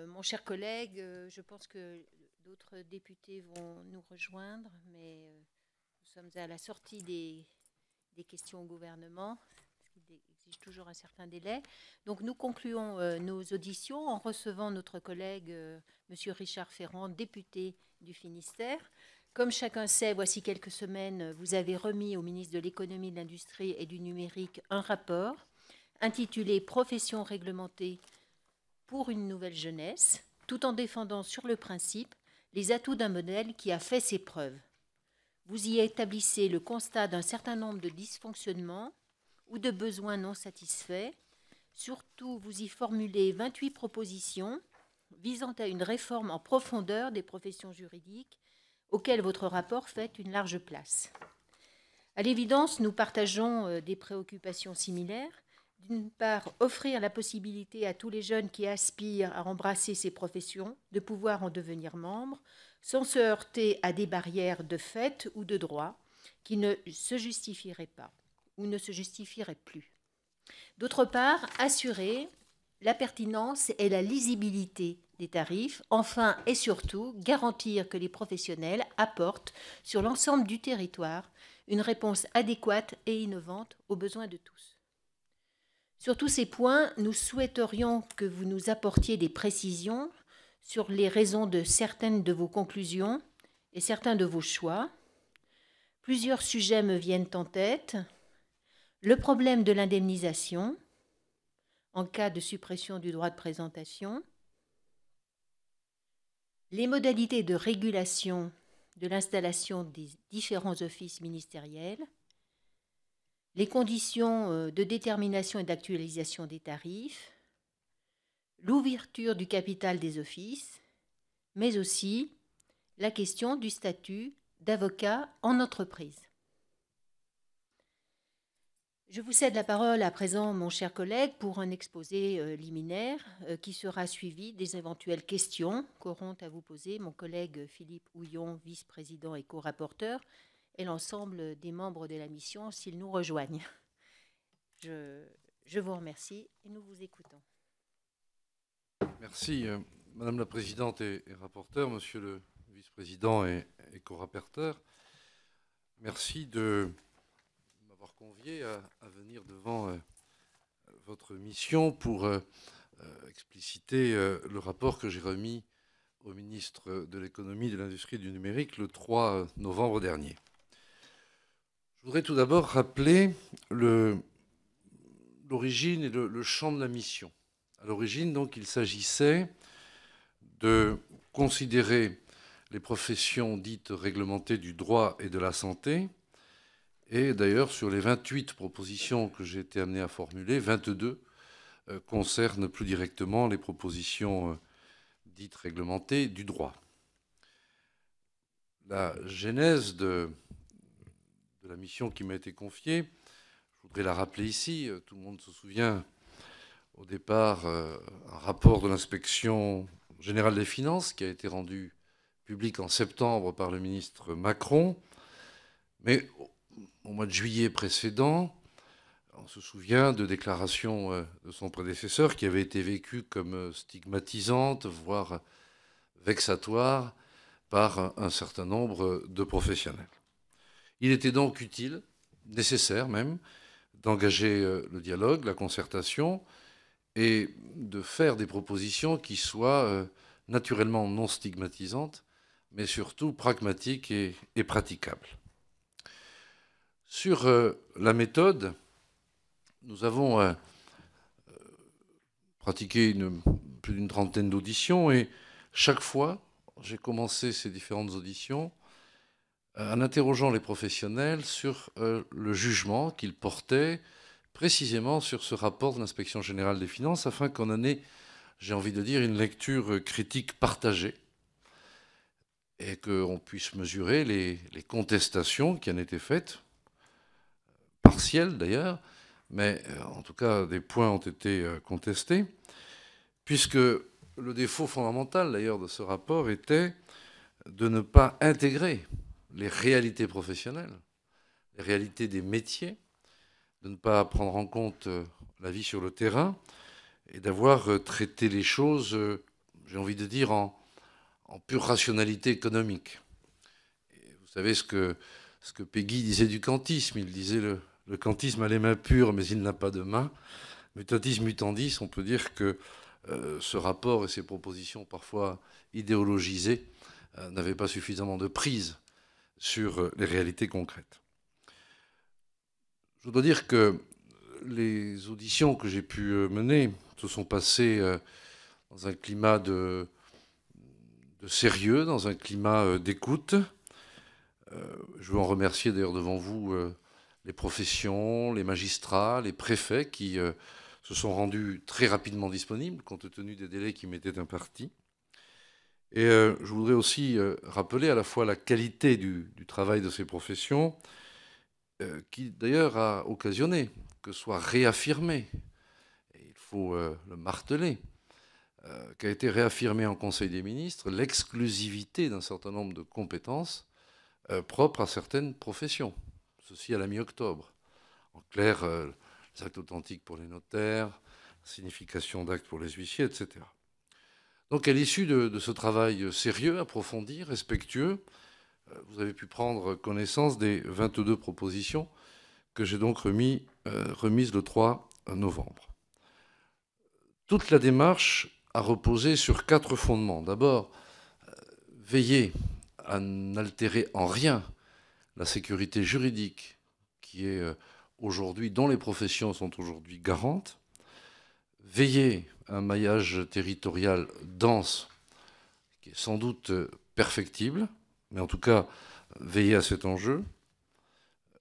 Mon cher collègue, je pense que d'autres députés vont nous rejoindre, mais nous sommes à la sortie des questions au gouvernement, ce qui exige toujours un certain délai. Donc nous concluons nos auditions en recevant notre collègue Monsieur Richard Ferrand, député du Finistère. Comme chacun sait, voici quelques semaines, vous avez remis au ministre de l'Économie, de l'Industrie et du Numérique un rapport intitulé « Profession réglementée pour une nouvelle jeunesse », tout en défendant sur le principe les atouts d'un modèle qui a fait ses preuves. Vous y établissez le constat d'un certain nombre de dysfonctionnements ou de besoins non satisfaits. Surtout, vous y formulez 28 propositions visant à une réforme en profondeur des professions juridiques auxquelles votre rapport fait une large place. À l'évidence, nous partageons des préoccupations similaires. D'une part, offrir la possibilité à tous les jeunes qui aspirent à embrasser ces professions de pouvoir en devenir membres, sans se heurter à des barrières de fait ou de droit qui ne se justifieraient pas ou ne se justifieraient plus. D'autre part, assurer la pertinence et la lisibilité des tarifs. Enfin et surtout, garantir que les professionnels apportent sur l'ensemble du territoire une réponse adéquate et innovante aux besoins de tous. Sur tous ces points, nous souhaiterions que vous nous apportiez des précisions sur les raisons de certaines de vos conclusions et certains de vos choix. Plusieurs sujets me viennent en tête. Le problème de l'indemnisation en cas de suppression du droit de présentation, les modalités de régulation de l'installation des différents offices ministériels, les conditions de détermination et d'actualisation des tarifs, l'ouverture du capital des offices, mais aussi la question du statut d'avocat en entreprise. Je vous cède la parole à présent, mon cher collègue, pour un exposé liminaire qui sera suivi des éventuelles questions qu'auront à vous poser mon collègue Philippe Houillon, vice-président et co-rapporteur, et l'ensemble des membres de la mission s'ils nous rejoignent. Je vous remercie et nous vous écoutons. Merci, Madame la Présidente et rapporteur, Monsieur le vice-président et co-rapporteur. Merci de m'avoir convié à venir devant votre mission pour expliciter le rapport que j'ai remis au ministre de l'Économie, de l'Industrie et du Numérique le 3 novembre dernier. Je voudrais tout d'abord rappeler l'origine et le champ de la mission. À l'origine, donc, il s'agissait de considérer les professions dites réglementées du droit et de la santé. Et d'ailleurs, sur les 28 propositions que j'ai été amené à formuler, 22 concernent plus directement les propositions dites réglementées du droit. La genèse de la mission qui m'a été confiée, je voudrais la rappeler ici. Tout le monde se souvient, au départ, un rapport de l'inspection générale des finances qui a été rendu public en septembre par le ministre Macron. Mais au mois de juillet précédent, on se souvient de déclarations de son prédécesseur qui avaient été vécues comme stigmatisantes, voire vexatoires, par un certain nombre de professionnels. Il était donc utile, nécessaire même, d'engager le dialogue, la concertation et de faire des propositions qui soient naturellement non stigmatisantes, mais surtout pragmatiques et praticables. Sur la méthode, nous avons pratiqué plus d'une trentaine d'auditions et chaque fois, j'ai commencé ces différentes auditions en interrogeant les professionnels sur le jugement qu'ils portaient précisément sur ce rapport de l'Inspection générale des finances afin qu'on en ait, j'ai envie de dire, une lecture critique partagée et qu'on puisse mesurer les contestations qui en étaient faites, partielles d'ailleurs, mais en tout cas des points ont été contestés, puisque le défaut fondamental d'ailleurs de ce rapport était de ne pas intégrer les réalités professionnelles, les réalités des métiers, de ne pas prendre en compte la vie sur le terrain et d'avoir traité les choses j'ai envie de dire, en pure rationalité économique. Et vous savez ce que Péguy disait du kantisme. Il disait le kantisme a les mains pures, mais il n'a pas de mains. Mutatis mutandis, on peut dire que ce rapport et ces propositions parfois idéologisées n'avaient pas suffisamment de prise sur les réalités concrètes. Je dois dire que les auditions que j'ai pu mener se sont passées dans un climat de sérieux, dans un climat d'écoute. Je veux en remercier d'ailleurs devant vous les professions, les magistrats, les préfets qui se sont rendus très rapidement disponibles compte tenu des délais qui m'étaient impartis. Et je voudrais aussi rappeler à la fois la qualité du travail de ces professions, qui d'ailleurs a occasionné que soit réaffirmé, et il faut le marteler, qu'a été réaffirmé en Conseil des ministres l'exclusivité d'un certain nombre de compétences propres à certaines professions. Ceci à la mi-octobre. En clair, les actes authentiques pour les notaires, signification d'actes pour les huissiers, etc. Donc à l'issue de ce travail sérieux, approfondi, respectueux, vous avez pu prendre connaissance des 22 propositions que j'ai donc remises le 3 novembre. Toute la démarche a reposé sur 4 fondements. D'abord, veiller à n'altérer en rien la sécurité juridique qui est aujourd'hui, dont les professions sont aujourd'hui garantes. Veiller à un maillage territorial dense, qui est sans doute perfectible, mais en tout cas, veiller à cet enjeu.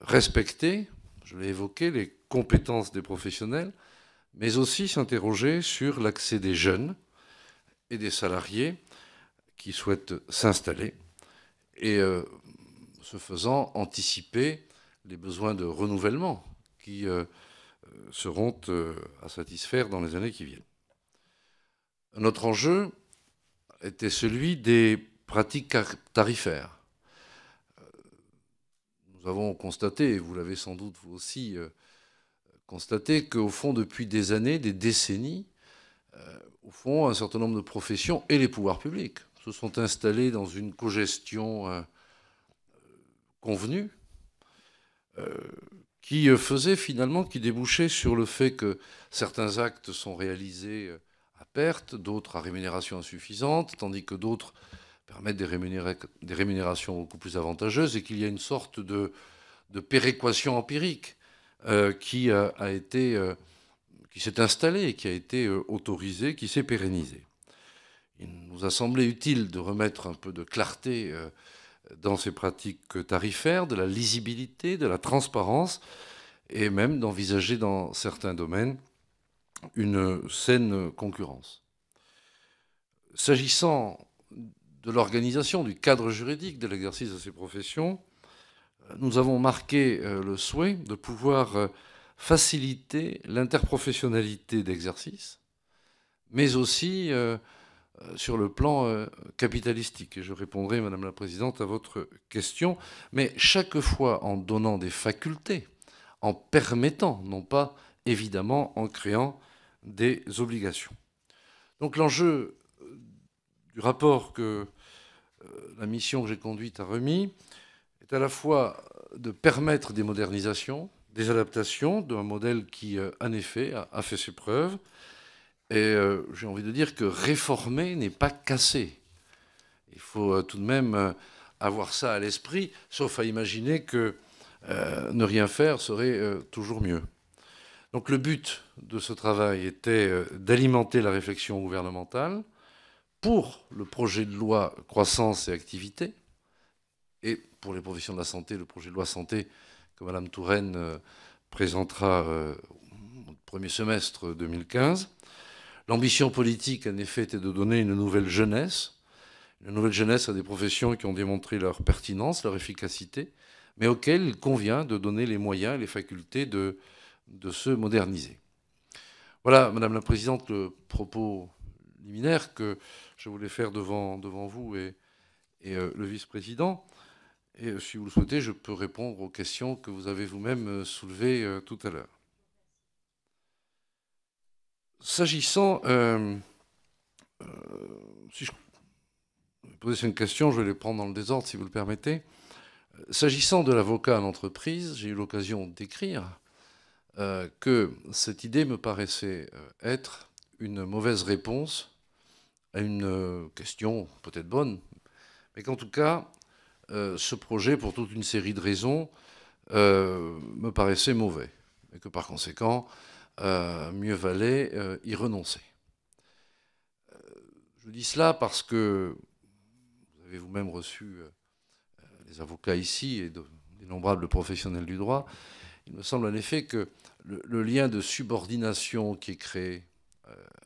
Respecter, je l'ai évoqué, les compétences des professionnels, mais aussi s'interroger sur l'accès des jeunes et des salariés qui souhaitent s'installer et, ce faisant, anticiper les besoins de renouvellement qui seront à satisfaire dans les années qui viennent. Un autre enjeu était celui des pratiques tarifaires. Nous avons constaté, et vous l'avez sans doute vous aussi constaté, qu'au fond, depuis des années, des décennies, au fond, un certain nombre de professions et les pouvoirs publics se sont installés dans une cogestion convenue, qui faisait finalement, qui débouchait sur le fait que certains actes sont réalisés à perte, d'autres à rémunération insuffisante, tandis que d'autres permettent des rémunérations beaucoup plus avantageuses, et qu'il y a une sorte de péréquation empirique qui s'est installée, qui a été autorisée, qui s'est pérennisée. Il nous a semblé utile de remettre un peu de clarté dans ces pratiques tarifaires, de la lisibilité, de la transparence, et même d'envisager dans certains domaines une saine concurrence. S'agissant de l'organisation, du cadre juridique de l'exercice de ces professions, nous avons marqué le souhait de pouvoir faciliter l'interprofessionnalité d'exercice, mais aussi sur le plan capitalistique. Et je répondrai, Madame la Présidente, à votre question, mais chaque fois en donnant des facultés, en permettant, non pas évidemment en créant des obligations. Donc l'enjeu du rapport que la mission que j'ai conduite a remis est à la fois de permettre des modernisations, des adaptations d'un modèle qui, en effet, a fait ses preuves. Et j'ai envie de dire que réformer n'est pas casser. Il faut tout de même avoir ça à l'esprit, sauf à imaginer que ne rien faire serait toujours mieux. Donc le but de ce travail était d'alimenter la réflexion gouvernementale pour le projet de loi croissance et activité, et pour les professions de la santé, le projet de loi santé que Mme Touraine présentera au premier semestre 2015. L'ambition politique, en effet, était de donner une nouvelle jeunesse à des professions qui ont démontré leur pertinence, leur efficacité, mais auxquelles il convient de donner les moyens et les facultés de se moderniser. Voilà, Madame la Présidente, le propos liminaire que je voulais faire devant vous et le vice-président. Et si vous le souhaitez, je peux répondre aux questions que vous avez vous-même soulevées tout à l'heure. S'agissant si je posais une question, je vais les prendre dans le désordre, si vous le permettez. S'agissant de l'avocat en entreprise, j'ai eu l'occasion d'écrire que cette idée me paraissait être une mauvaise réponse à une question peut-être bonne, mais qu'en tout cas, ce projet, pour toute une série de raisons, me paraissait mauvais, et que par conséquent, mieux valait y renoncer. Je dis cela parce que vous avez vous-même reçu les avocats ici et d'innombrables professionnels du droit. Il me semble en effet que le lien de subordination qui est créé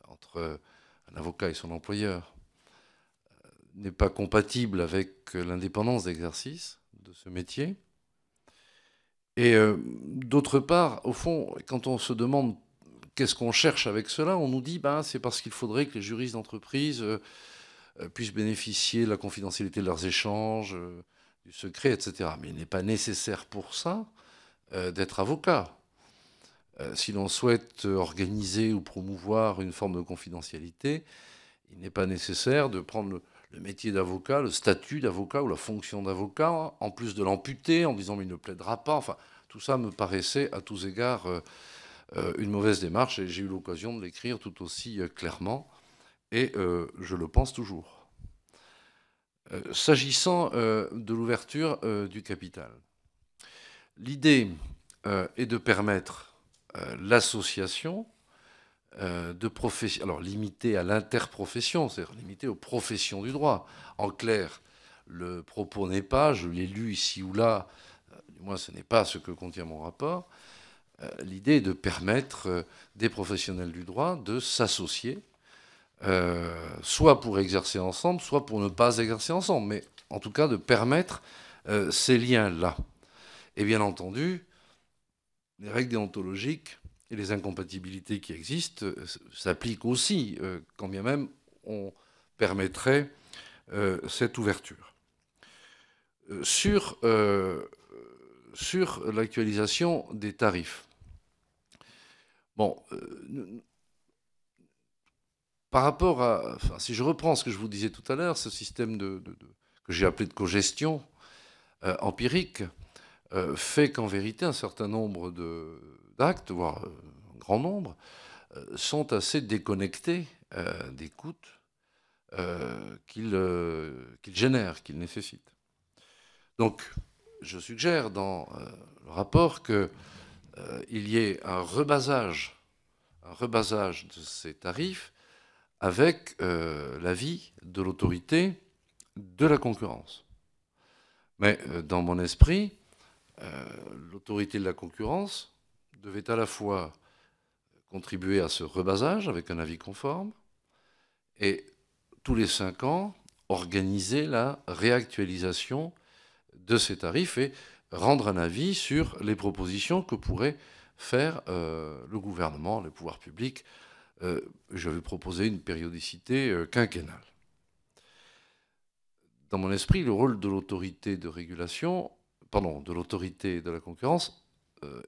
entre un avocat et son employeur n'est pas compatible avec l'indépendance d'exercice de ce métier. Et d'autre part, au fond, quand on se demande qu'est-ce qu'on cherche avec cela, on nous dit c'est parce qu'il faudrait que les juristes d'entreprise puissent bénéficier de la confidentialité de leurs échanges, du secret, etc. Mais il n'est pas nécessaire pour ça d'être avocat. Si l'on souhaite organiser ou promouvoir une forme de confidentialité, il n'est pas nécessaire de prendre le métier d'avocat, le statut d'avocat ou la fonction d'avocat, en plus de l'amputer en disant mais il ne plaidera pas. Enfin, tout ça me paraissait à tous égards une mauvaise démarche, et j'ai eu l'occasion de l'écrire tout aussi clairement, et je le pense toujours. S'agissant de l'ouverture du capital, l'idée est de permettre l'association de professions, alors limitée à l'interprofession, c'est-à-dire limitée aux professions du droit. En clair, le propos n'est pas, je l'ai lu ici ou là, du moins ce n'est pas ce que contient mon rapport, l'idée est de permettre des professionnels du droit de s'associer, soit pour exercer ensemble, soit pour ne pas exercer ensemble, mais en tout cas de permettre ces liens-là. Et bien entendu, les règles déontologiques et les incompatibilités qui existent s'appliquent aussi, quand bien même on permettrait cette ouverture. Sur l'actualisation des tarifs. Bon, par rapport à... Enfin, si je reprends ce que je vous disais tout à l'heure, ce système que j'ai appelé de cogestion empirique, fait qu'en vérité, un certain nombre d'actes, voire un grand nombre, sont assez déconnectés des coûts qu'ils génèrent, qu'ils nécessitent. Donc, je suggère dans le rapport qu'il y ait un rebasage de ces tarifs avec l'avis de l'autorité de la concurrence. Mais dans mon esprit, l'autorité de la concurrence devait à la fois contribuer à ce rebasage avec un avis conforme et tous les 5 ans organiser la réactualisation de ces tarifs et rendre un avis sur les propositions que pourrait faire le gouvernement, les pouvoirs publics. Je vais proposer une périodicité quinquennale. Dans mon esprit, le rôle de l'autorité de régulation, de l'autorité de la concurrence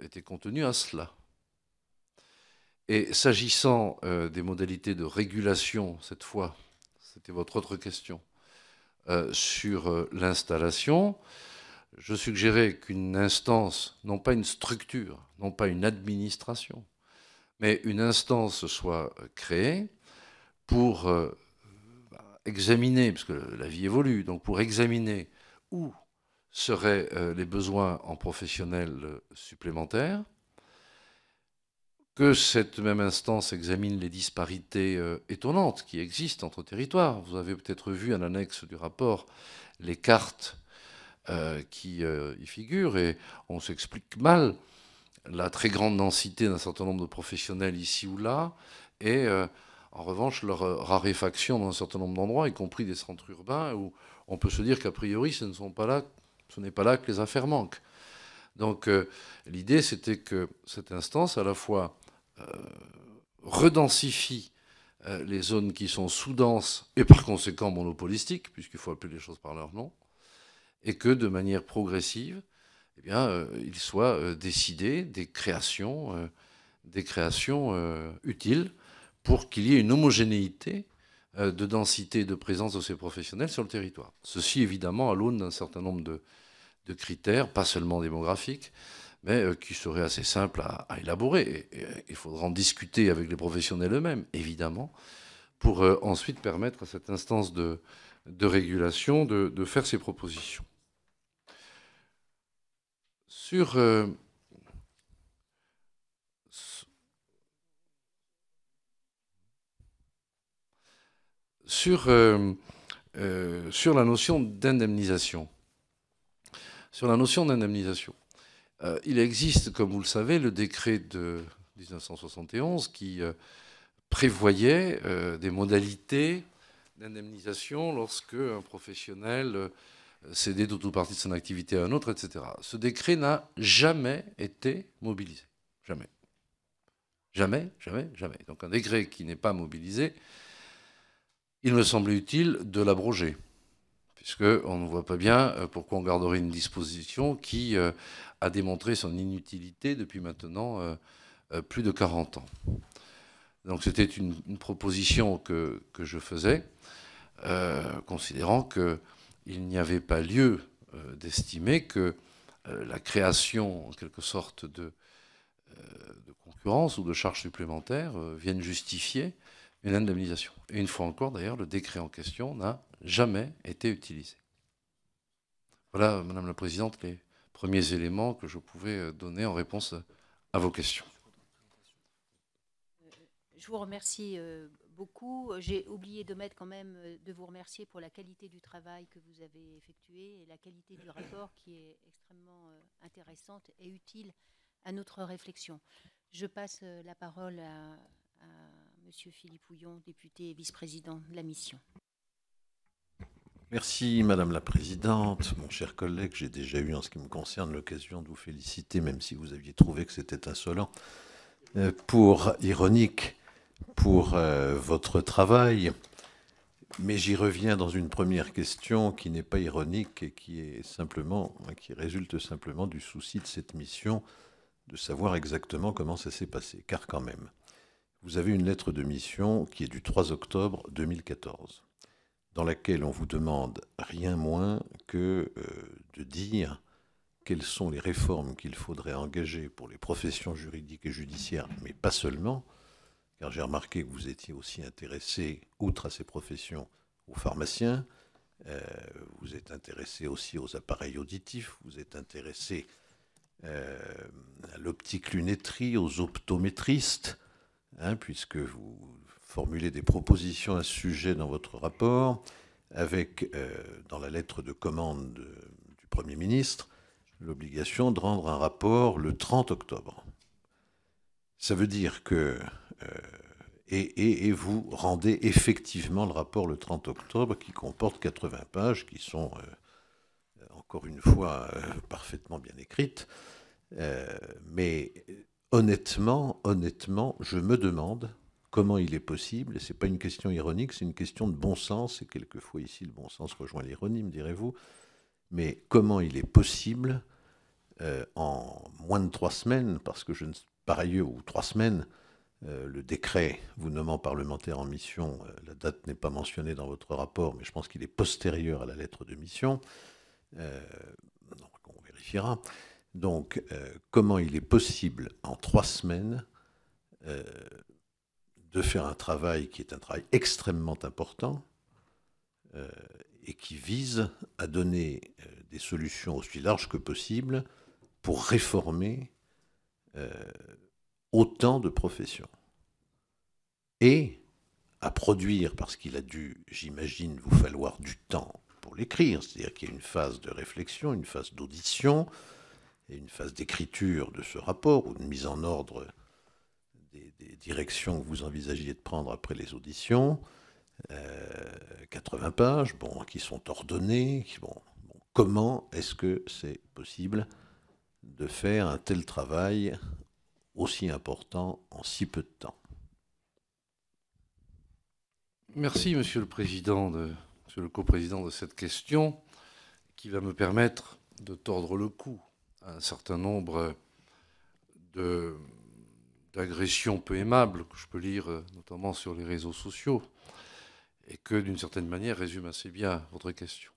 était contenu à cela. Et s'agissant des modalités de régulation, cette fois, c'était votre autre question, sur l'installation, je suggérais qu'une instance, non pas une structure, non pas une administration, mais une instance soit créée pour examiner, parce que la vie évolue, donc pour examiner où seraient les besoins en professionnels supplémentaires, que cette même instance examine les disparités étonnantes qui existent entre territoires. Vous avez peut-être vu en annexe du rapport les cartes qui y figurent, et on s'explique mal la très grande densité d'un certain nombre de professionnels ici ou là, et en revanche leur raréfaction dans un certain nombre d'endroits, y compris des centres urbains, où on peut se dire qu'a priori ce n'est pas là que les affaires manquent. Donc l'idée, c'était que cette instance, à la fois redensifie les zones qui sont sous-denses et par conséquent monopolistiques, puisqu'il faut appeler les choses par leur nom, et que de manière progressive, eh bien, il soit décidé des créations utiles pour qu'il y ait une homogénéité de densité et de présence de ces professionnels sur le territoire. Ceci, évidemment, à l'aune d'un certain nombre de critères, pas seulement démographiques, mais qui seraient assez simples à élaborer. Et il faudra en discuter avec les professionnels eux-mêmes, évidemment, pour ensuite permettre à cette instance de régulation de faire ses propositions. Sur la notion d'indemnisation. Sur la notion d'indemnisation, il existe, comme vous le savez, le décret de 1971 qui prévoyait des modalités d'indemnisation lorsque un professionnel cédait tout ou partie de son activité à un autre, etc. Ce décret n'a jamais été mobilisé. Jamais. Jamais, jamais, jamais. Donc un décret qui n'est pas mobilisé, il me semblait utile de l'abroger, puisqu'on ne voit pas bien pourquoi on garderait une disposition qui a démontré son inutilité depuis maintenant plus de 40 ans. Donc c'était une proposition que je faisais, considérant qu'il n'y avait pas lieu d'estimer que la création, en quelque sorte, de concurrence ou de charges supplémentaires vienne justifier une indemnisation. Et une fois encore, d'ailleurs, le décret en question n'a jamais été utilisé. Voilà, Madame la Présidente, les premiers éléments que je pouvais donner en réponse à vos questions. Je vous remercie beaucoup. J'ai oublié de mettre quand même de vous remercier pour la qualité du travail que vous avez effectué et la qualité du rapport qui est extrêmement intéressante et utile à notre réflexion. Je passe la parole à Monsieur Philippe Houillon, député et vice-président de la mission. Merci Madame la Présidente. Mon cher collègue, j'ai déjà eu en ce qui me concerne l'occasion de vous féliciter, même si vous aviez trouvé que c'était insolent, ironique, pour votre travail. Mais j'y reviens dans une première question qui n'est pas ironique et qui résulte simplement du souci de cette mission de savoir exactement comment ça s'est passé. Car quand même, vous avez une lettre de mission qui est du 3 octobre 2014, dans laquelle on vous demande rien moins que de dire quelles sont les réformes qu'il faudrait engager pour les professions juridiques et judiciaires, mais pas seulement, car j'ai remarqué que vous étiez aussi intéressé, outre à ces professions, aux pharmaciens, vous êtes intéressé aussi aux appareils auditifs, vous êtes intéressé à l'optique-lunetterie, aux optométristes, puisque vous formulez des propositions à ce sujet dans votre rapport, avec, dans la lettre de commande du Premier ministre, l'obligation de rendre un rapport le 30 octobre. Ça veut dire que... et vous rendez effectivement le rapport le 30 octobre qui comporte 80 pages qui sont, encore une fois, parfaitement bien écrites. Mais honnêtement, je me demande comment il est possible, et ce n'est pas une question ironique, c'est une question de bon sens, et quelquefois ici le bon sens rejoint l'ironie, me direz-vous, mais comment il est possible, en moins de 3 semaines, parce que par ailleurs, ou 3 semaines, le décret vous nommant parlementaire en mission, la date n'est pas mentionnée dans votre rapport, mais je pense qu'il est postérieur à la lettre de mission, donc on vérifiera. Donc, comment il est possible, en 3 semaines, de faire un travail qui est un travail extrêmement important et qui vise à donner des solutions aussi larges que possible pour réformer autant de professions. Et à produire, parce qu'il a dû, j'imagine, vous falloir du temps pour l'écrire, c'est-à-dire qu'il y a une phase de réflexion, une phase d'audition, et une phase d'écriture de ce rapport ou de mise en ordre des directions que vous envisagiez de prendre après les auditions, 80 pages, qui sont ordonnées. Comment est-ce que c'est possible de faire un tel travail aussi important en si peu de temps? Merci, Monsieur le Président, Monsieur le coprésident de cette question, qui va me permettre de tordre le cou à un certain nombre d'agressions peu aimables que je peux lire notamment sur les réseaux sociaux et que, d'une certaine manière, résume assez bien votre question.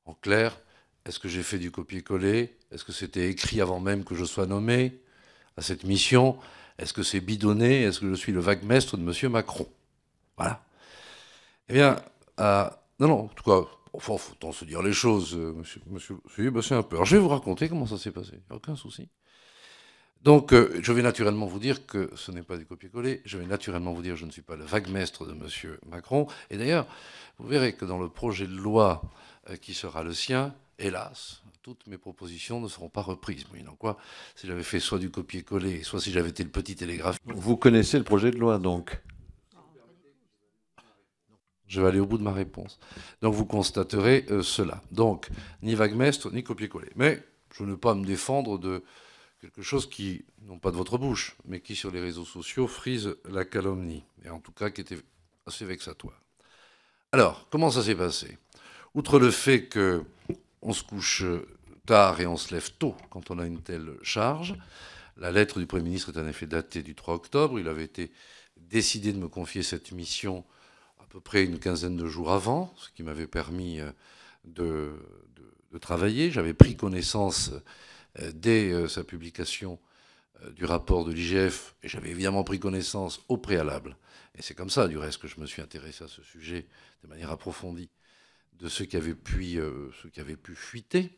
En clair, est-ce que j'ai fait du copier-coller? Est-ce que c'était écrit avant même que je sois nommé à cette mission? Est-ce que c'est bidonné? Est-ce que je suis le vaguemestre de M. Macron? Voilà. Eh bien, non, en tout cas, enfin, faut autant se dire les choses, monsieur, c'est un peu. Alors, je vais vous raconter comment ça s'est passé, il n'y a aucun souci. Donc, je vais naturellement vous dire que ce n'est pas du copier-coller. Je vais naturellement vous dire que je ne suis pas le vaguemestre de M. Macron. Et d'ailleurs, vous verrez que dans le projet de loi qui sera le sien, hélas, toutes mes propositions ne seront pas reprises. Moyennant quoi, si j'avais fait soit du copier-coller, soit si j'avais été le petit télégraphiste. Vous connaissez le projet de loi, donc? Je vais aller au bout de ma réponse. Donc, vous constaterez cela. Donc, ni vaguemestre, ni copier-coller. Mais je ne veux pas me défendre de quelque chose qui, non pas de votre bouche, mais qui sur les réseaux sociaux frise la calomnie, et en tout cas qui était assez vexatoire. Alors, comment ça s'est passé? Outre le fait qu'on se couche tard et on se lève tôt quand on a une telle charge, la lettre du Premier ministre est en effet datée du 3 octobre. Il avait été décidé de me confier cette mission à peu près une quinzaine de jours avant, ce qui m'avait permis de travailler. J'avais pris connaissance dès sa publication du rapport de l'IGF, et j'avais évidemment pris connaissance au préalable, et c'est comme ça, du reste, que je me suis intéressé à ce sujet de manière approfondie, de ce qui avait pu fuiter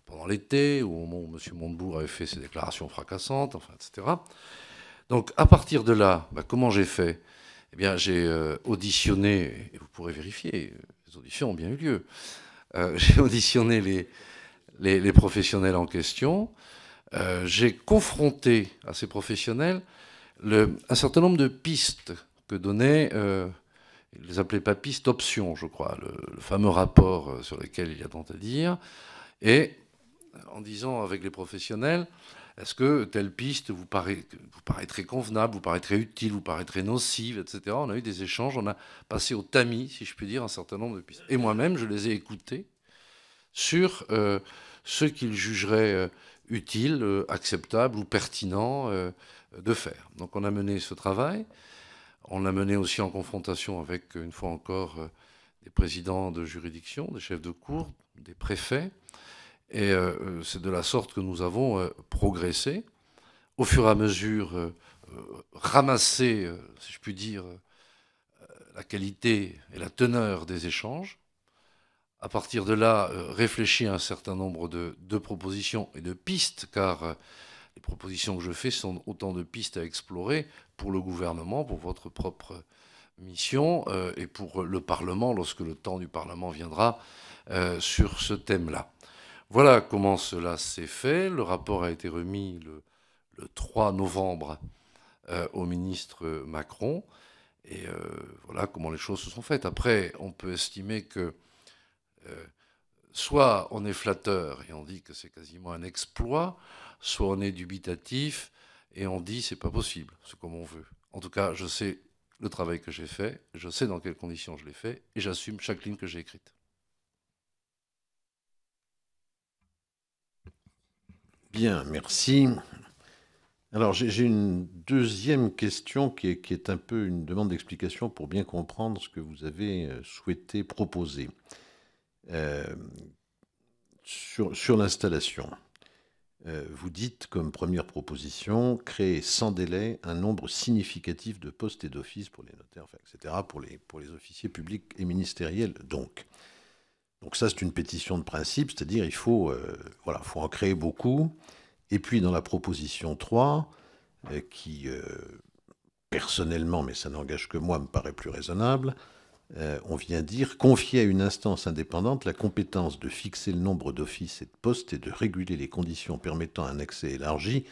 pendant l'été, au moment où M. Montebourg avait fait ses déclarations fracassantes, enfin, etc. Donc, à partir de là, comment j'ai fait? Eh bien, j'ai auditionné, et vous pourrez vérifier, les auditions ont bien eu lieu, j'ai auditionné les professionnels en question. J'ai confronté à ces professionnels un certain nombre de pistes que donnait, ils ne les appelaient pas pistes, options, je crois, le fameux rapport sur lequel il y a tant à dire, et en disant avec les professionnels, est-ce que telle piste vous paraîtrait convenable, vous paraîtrait utile, vous paraîtrait nocive, etc. On a eu des échanges, on a passé au tamis, si je puis dire, un certain nombre de pistes. Et moi-même, je les ai écoutés sur ce qu'ils jugeraient utile, acceptable ou pertinent de faire. Donc on a mené ce travail. On l'a mené aussi en confrontation avec, une fois encore, des présidents de juridiction, des chefs de cour, des préfets. Et c'est de la sorte que nous avons progressé, au fur et à mesure ramassé, si je puis dire, la qualité et la teneur des échanges. À partir de là, réfléchir à un certain nombre de propositions et de pistes, car les propositions que je fais sont autant de pistes à explorer pour le gouvernement, pour votre propre mission et pour le Parlement, lorsque le temps du Parlement viendra sur ce thème-là. Voilà comment cela s'est fait. Le rapport a été remis le 3 novembre au ministre Macron. Et voilà comment les choses se sont faites. Après, on peut estimer que soit on est flatteur et on dit que c'est quasiment un exploit, soit on est dubitatif et on dit c'est pas possible, c'est comme on veut. En tout cas, je sais le travail que j'ai fait, je sais dans quelles conditions je l'ai fait, et j'assume chaque ligne que j'ai écrite. Bien, merci. Alors, j'ai une deuxième question qui est un peu une demande d'explication pour bien comprendre ce que vous avez souhaité proposer. Sur l'installation, vous dites comme première proposition créer sans délai un nombre significatif de postes et d'offices pour les notaires, etc., pour les officiers publics et ministériels. Donc ça, c'est une pétition de principe, c'est-à-dire il faut en créer beaucoup. Et puis dans la proposition 3, qui personnellement, mais ça n'engage que moi, me paraît plus raisonnable, on vient dire confier à une instance indépendante la compétence de fixer le nombre d'offices et de postes et de réguler les conditions permettant un accès élargi,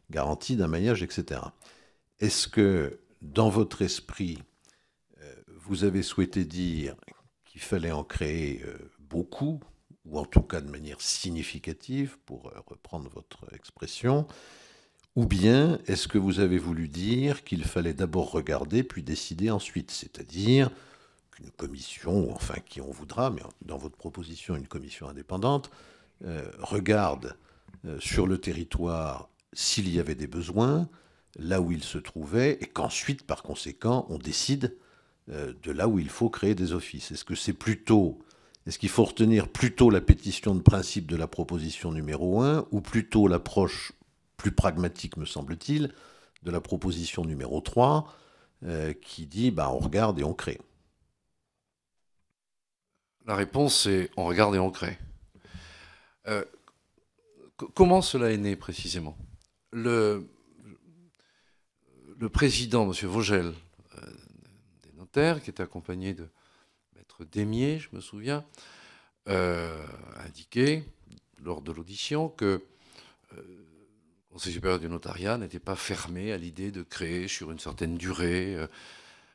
garantie d'un maillage, etc. Est-ce que, dans votre esprit, vous avez souhaité dire qu'il fallait en créer beaucoup, ou en tout cas de manière significative, pour reprendre votre expression, ou bien est-ce que vous avez voulu dire qu'il fallait d'abord regarder, puis décider ensuite, c'est-à-dire une commission, enfin qui on voudra, mais dans votre proposition, une commission indépendante, regarde sur le territoire s'il y avait des besoins, là où ils se trouvaient, et qu'ensuite, par conséquent, on décide de là où il faut créer des offices. Est-ce qu'il faut retenir plutôt la pétition de principe de la proposition numéro 1 ou plutôt l'approche plus pragmatique, me semble-t-il, de la proposition numéro 3 qui dit on regarde et on crée? La réponse est on regarde et on crée. Comment cela est né précisément? Le président, M. Vogel, des notaires, qui était accompagné de maître Démier, je me souviens, a indiqué lors de l'audition que le Conseil supérieur du notariat n'était pas fermé à l'idée de créer sur une certaine durée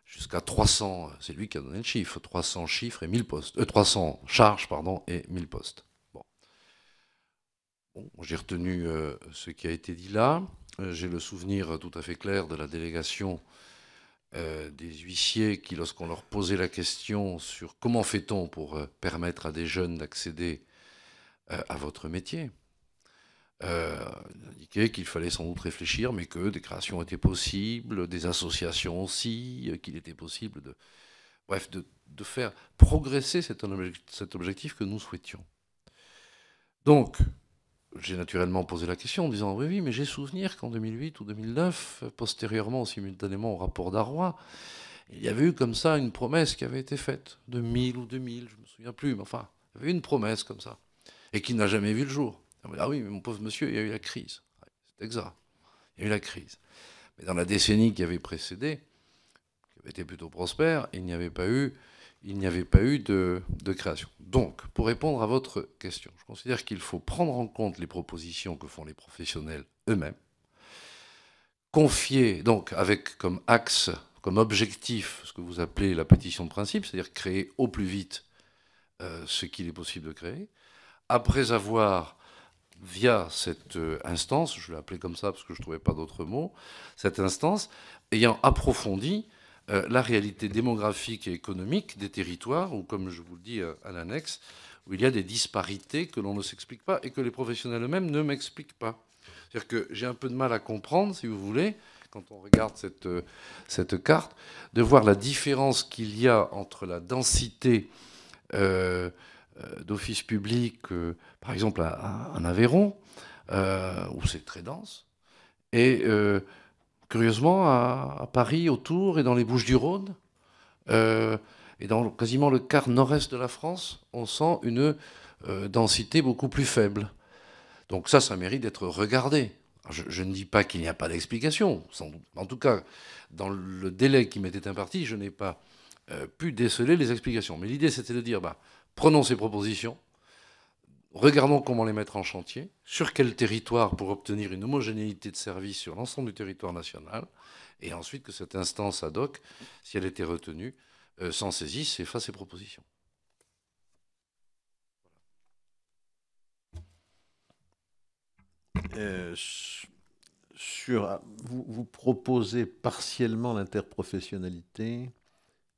jusqu'à 300, c'est lui qui a donné le chiffre, 300 chiffres et 1000 postes, 300 charges et 1000 postes. Bon, j'ai retenu ce qui a été dit là. J'ai le souvenir tout à fait clair de la délégation des huissiers qui, lorsqu'on leur posait la question sur comment fait-on pour permettre à des jeunes d'accéder à votre métier, indiquaient qu'il fallait sans doute réfléchir, mais que des créations étaient possibles, des associations aussi, qu'il était possible de faire progresser cet objectif que nous souhaitions. Donc, j'ai naturellement posé la question en disant oui, mais j'ai souvenir qu'en 2008 ou 2009, postérieurement, simultanément au rapport d'Arroy, il y avait eu comme ça une promesse qui avait été faite, de 1000 ou 2000, je ne me souviens plus, mais enfin, il y avait eu une promesse comme ça, et qui n'a jamais vu le jour. Ah oui, mais mon pauvre monsieur, il y a eu la crise. C'est exact, il y a eu la crise. Mais dans la décennie qui avait précédé, qui avait été plutôt prospère, il n'y avait pas eu de création. Donc, pour répondre à votre question, je considère qu'il faut prendre en compte les propositions que font les professionnels eux-mêmes, confier, donc avec comme axe, comme objectif, ce que vous appelez la pétition de principe, c'est-à-dire créer au plus vite ce qu'il est possible de créer, après avoir, via cette instance, je l'ai appelée comme ça parce que je ne trouvais pas d'autres mots, cette instance, ayant approfondi la réalité démographique et économique des territoires, où, comme je vous le dis à l'annexe, où il y a des disparités que l'on ne s'explique pas et que les professionnels eux-mêmes ne m'expliquent pas. C'est-à-dire que j'ai un peu de mal à comprendre, si vous voulez, quand on regarde cette carte, de voir la différence qu'il y a entre la densité d'offices publics, par exemple en Aveyron, où c'est très dense, et curieusement, à Paris, autour, et dans les Bouches-du-Rhône, et dans quasiment le quart nord-est de la France, on sent une densité beaucoup plus faible. Donc ça mérite d'être regardé. Je ne dis pas qu'il n'y a pas d'explication, sans doute. En tout cas, dans le délai qui m'était imparti, je n'ai pas pu déceler les explications. Mais l'idée, c'était de dire, prenons ces propositions, regardons comment les mettre en chantier, sur quel territoire pour obtenir une homogénéité de service sur l'ensemble du territoire national, et ensuite que cette instance ad hoc, si elle était retenue, s'en saisisse et fasse ses propositions. Vous proposez partiellement l'interprofessionnalité,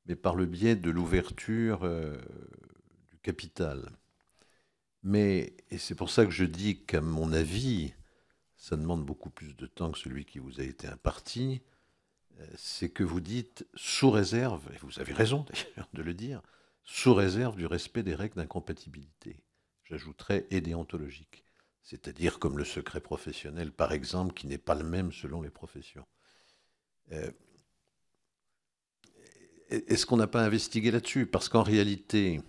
mais par le biais de l'ouverture du capital. Mais, et c'est pour ça que je dis qu'à mon avis, ça demande beaucoup plus de temps que celui qui vous a été imparti, c'est que vous dites sous réserve, et vous avez raison d'ailleurs de le dire, sous réserve du respect des règles d'incompatibilité. J'ajouterais et déontologique, c'est-à-dire comme le secret professionnel, par exemple, qui n'est pas le même selon les professions. Est-ce qu'on n'a pas investigué là-dessus? Parce qu'en réalité,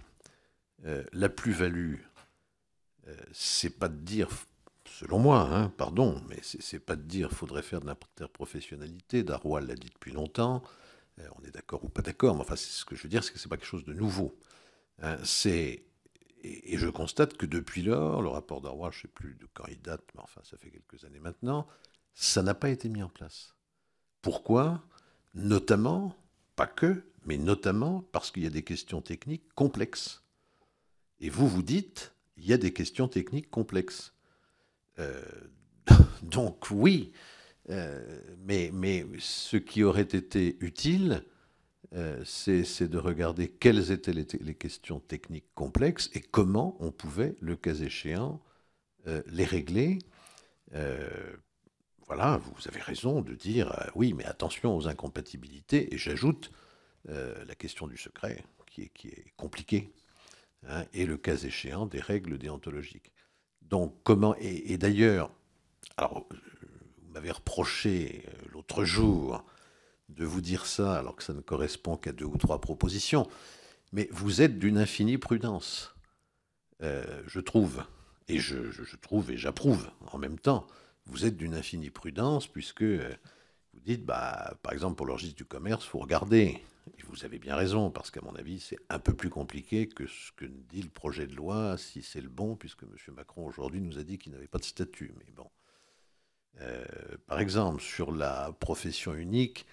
la plus-value, c'est pas de dire, selon moi, pardon, mais c'est pas de dire faudrait faire de l'interprofessionnalité. Darrois l'a dit depuis longtemps. On est d'accord ou pas d'accord, mais enfin, ce que je veux dire, c'est que c'est pas quelque chose de nouveau. Et je constate que depuis lors, le rapport Darrois, je ne sais plus de quand il date, mais enfin, ça fait quelques années maintenant, ça n'a pas été mis en place. Pourquoi? Notamment, pas que, mais notamment parce qu'il y a des questions techniques complexes. Et vous dites, il y a des questions techniques complexes. Donc oui, mais ce qui aurait été utile, c'est de regarder quelles étaient les questions techniques complexes et comment on pouvait, le cas échéant, les régler. Voilà, vous avez raison de dire oui, mais attention aux incompatibilités. Et j'ajoute, la question du secret, qui est compliquée, hein, et le cas échéant des règles déontologiques. Donc comment, et d'ailleurs, alors vous m'avez reproché l'autre jour de vous dire ça alors que ça ne correspond qu'à 2 ou 3 propositions, mais vous êtes d'une infinie prudence, je trouve, et je trouve et j'approuve en même temps. Vous êtes d'une infinie prudence puisque vous dites, bah, par exemple, pour le registre du commerce, il faut regarder. Et vous avez bien raison, parce qu'à mon avis, c'est un peu plus compliqué que ce que dit le projet de loi, si c'est le bon, puisque M. Macron, aujourd'hui, nous a dit qu'il n'avait pas de statut. Mais bon. Par exemple, sur la profession unique,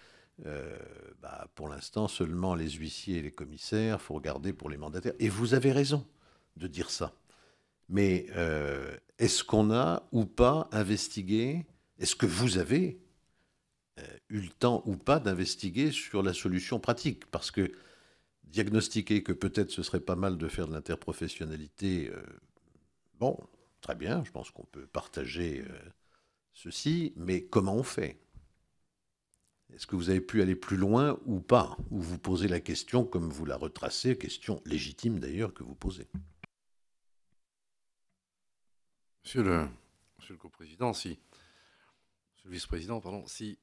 bah, pour l'instant, seulement les huissiers et les commissaires, il faut regarder pour les mandataires. Et vous avez raison de dire ça. Mais est-ce qu'on a ou pas investigué, est-ce que vous avez eu le temps ou pas d'investiguer sur la solution pratique? Parce que diagnostiquer que peut-être ce serait pas mal de faire de l'interprofessionnalité, bon, très bien, je pense qu'on peut partager ceci, mais comment on fait? Est-ce que vous avez pu aller plus loin ou pas? Ou vous posez la question comme vous la retracez, question légitime d'ailleurs que vous posez. Monsieur le coprésident, monsieur le vice-président, pardon, si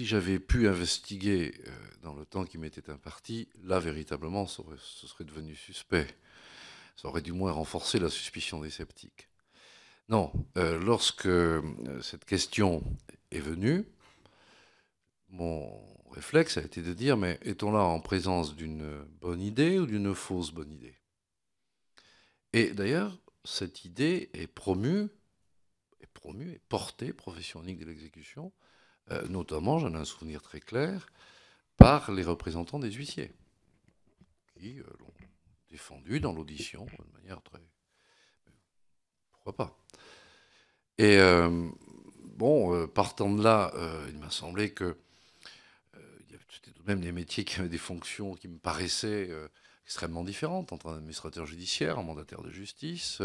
j'avais pu investiguer dans le temps qui m'était imparti, là, véritablement, ce serait devenu suspect. Ça aurait du moins renforcé la suspicion des sceptiques. Non, lorsque cette question est venue, mon réflexe a été de dire, mais est-on là en présence d'une bonne idée ou d'une fausse bonne idée? Et d'ailleurs, cette idée est promue et portée, profession unique de l'exécution, notamment, j'en ai un souvenir très clair, par les représentants des huissiers, qui l'ont défendu dans l'audition de manière très... Pourquoi pas? Et bon, partant de là, il m'a semblé que c'était tout de même des métiers qui avaient des fonctions qui me paraissaient extrêmement différentes entre un administrateur judiciaire, un mandataire de justice.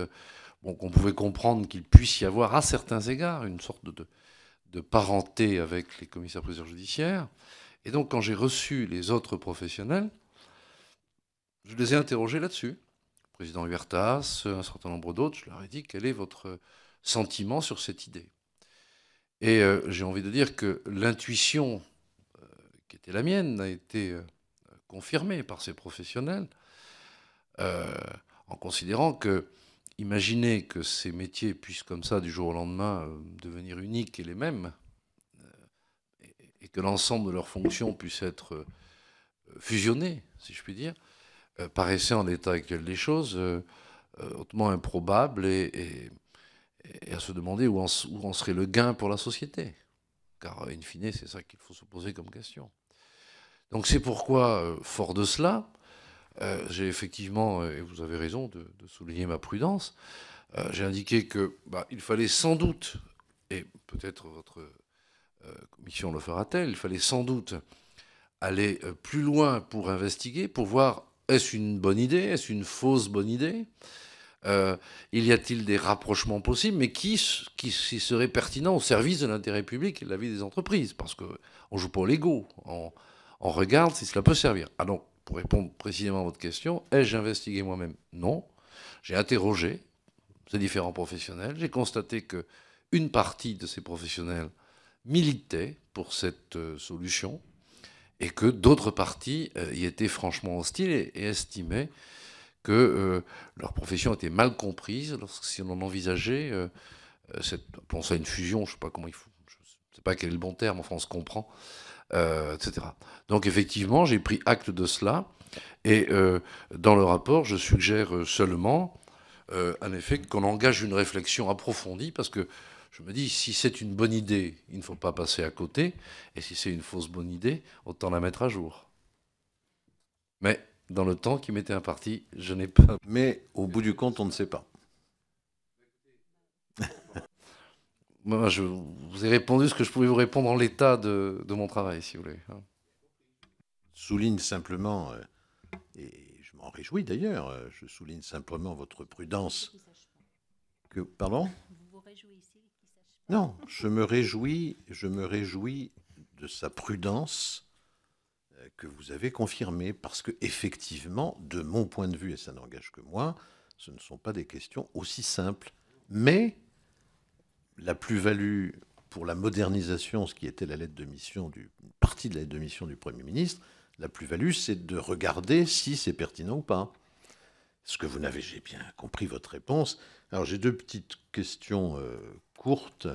Bon, qu'on pouvait comprendre qu'il puisse y avoir à certains égards une sorte de parenté avec les commissaires-priseurs judiciaires. Et donc, quand j'ai reçu les autres professionnels, je les ai interrogés là-dessus. Le président Huertas, un certain nombre d'autres, je leur ai dit quel est votre sentiment sur cette idée. Et j'ai envie de dire que l'intuition qui était la mienne a été confirmée par ces professionnels en considérant que imaginer que ces métiers puissent comme ça du jour au lendemain devenir uniques et les mêmes et que l'ensemble de leurs fonctions puisse être fusionné, si je puis dire, paraissait en l'état actuel des choses hautement improbable et à se demander où en serait le gain pour la société. Car, in fine, c'est ça qu'il faut se poser comme question. Donc c'est pourquoi, fort de cela, j'ai effectivement, et vous avez raison de souligner ma prudence, j'ai indiqué qu'il fallait sans doute, et peut-être votre commission le fera-t-elle, il fallait sans doute aller plus loin pour investiguer, pour voir est-ce une bonne idée, est-ce une fausse bonne idée, il y a-t-il des rapprochements possibles, mais qui seraient pertinents au service de l'intérêt public et de la vie des entreprises, parce qu'on ne joue pas au Lego, on regarde si cela peut servir. Ah donc, pour répondre précisément à votre question, ai-je investigué moi-même? Non. J'ai interrogé ces différents professionnels. J'ai constaté qu'une partie de ces professionnels militaient pour cette solution et que d'autres parties y étaient franchement hostiles et estimaient que leur profession était mal comprise si on en envisageait appelons ça une fusion, je ne sais pas comment il faut, je ne sais pas quel est le bon terme, enfin on se comprend, etc. Donc effectivement, j'ai pris acte de cela, et dans le rapport, je suggère seulement, en effet, qu'on engage une réflexion approfondie, parce que je me dis, si c'est une bonne idée, il ne faut pas passer à côté, et si c'est une fausse bonne idée, autant la mettre à jour. Mais dans le temps qui m'était imparti, je n'ai pas... Mais au bout du compte, on ne sait pas. Moi, je vous ai répondu ce que je pouvais vous répondre en l'état de mon travail, si vous voulez. Souligne simplement, et je m'en réjouis d'ailleurs, je souligne simplement votre prudence. Pardon ? Vous vous réjouissez qu'il sache pas. Non, je me réjouis de sa prudence que vous avez confirmé, parce que effectivement, de mon point de vue, et ça n'engage que moi, ce ne sont pas des questions aussi simples. Mais la plus-value pour la modernisation, ce qui était la lettre de mission une partie de la lettre de mission du Premier ministre, la plus-value, c'est de regarder si c'est pertinent ou pas. Ce que vous n'avez, j'ai bien compris votre réponse. Alors j'ai deux petites questions courtes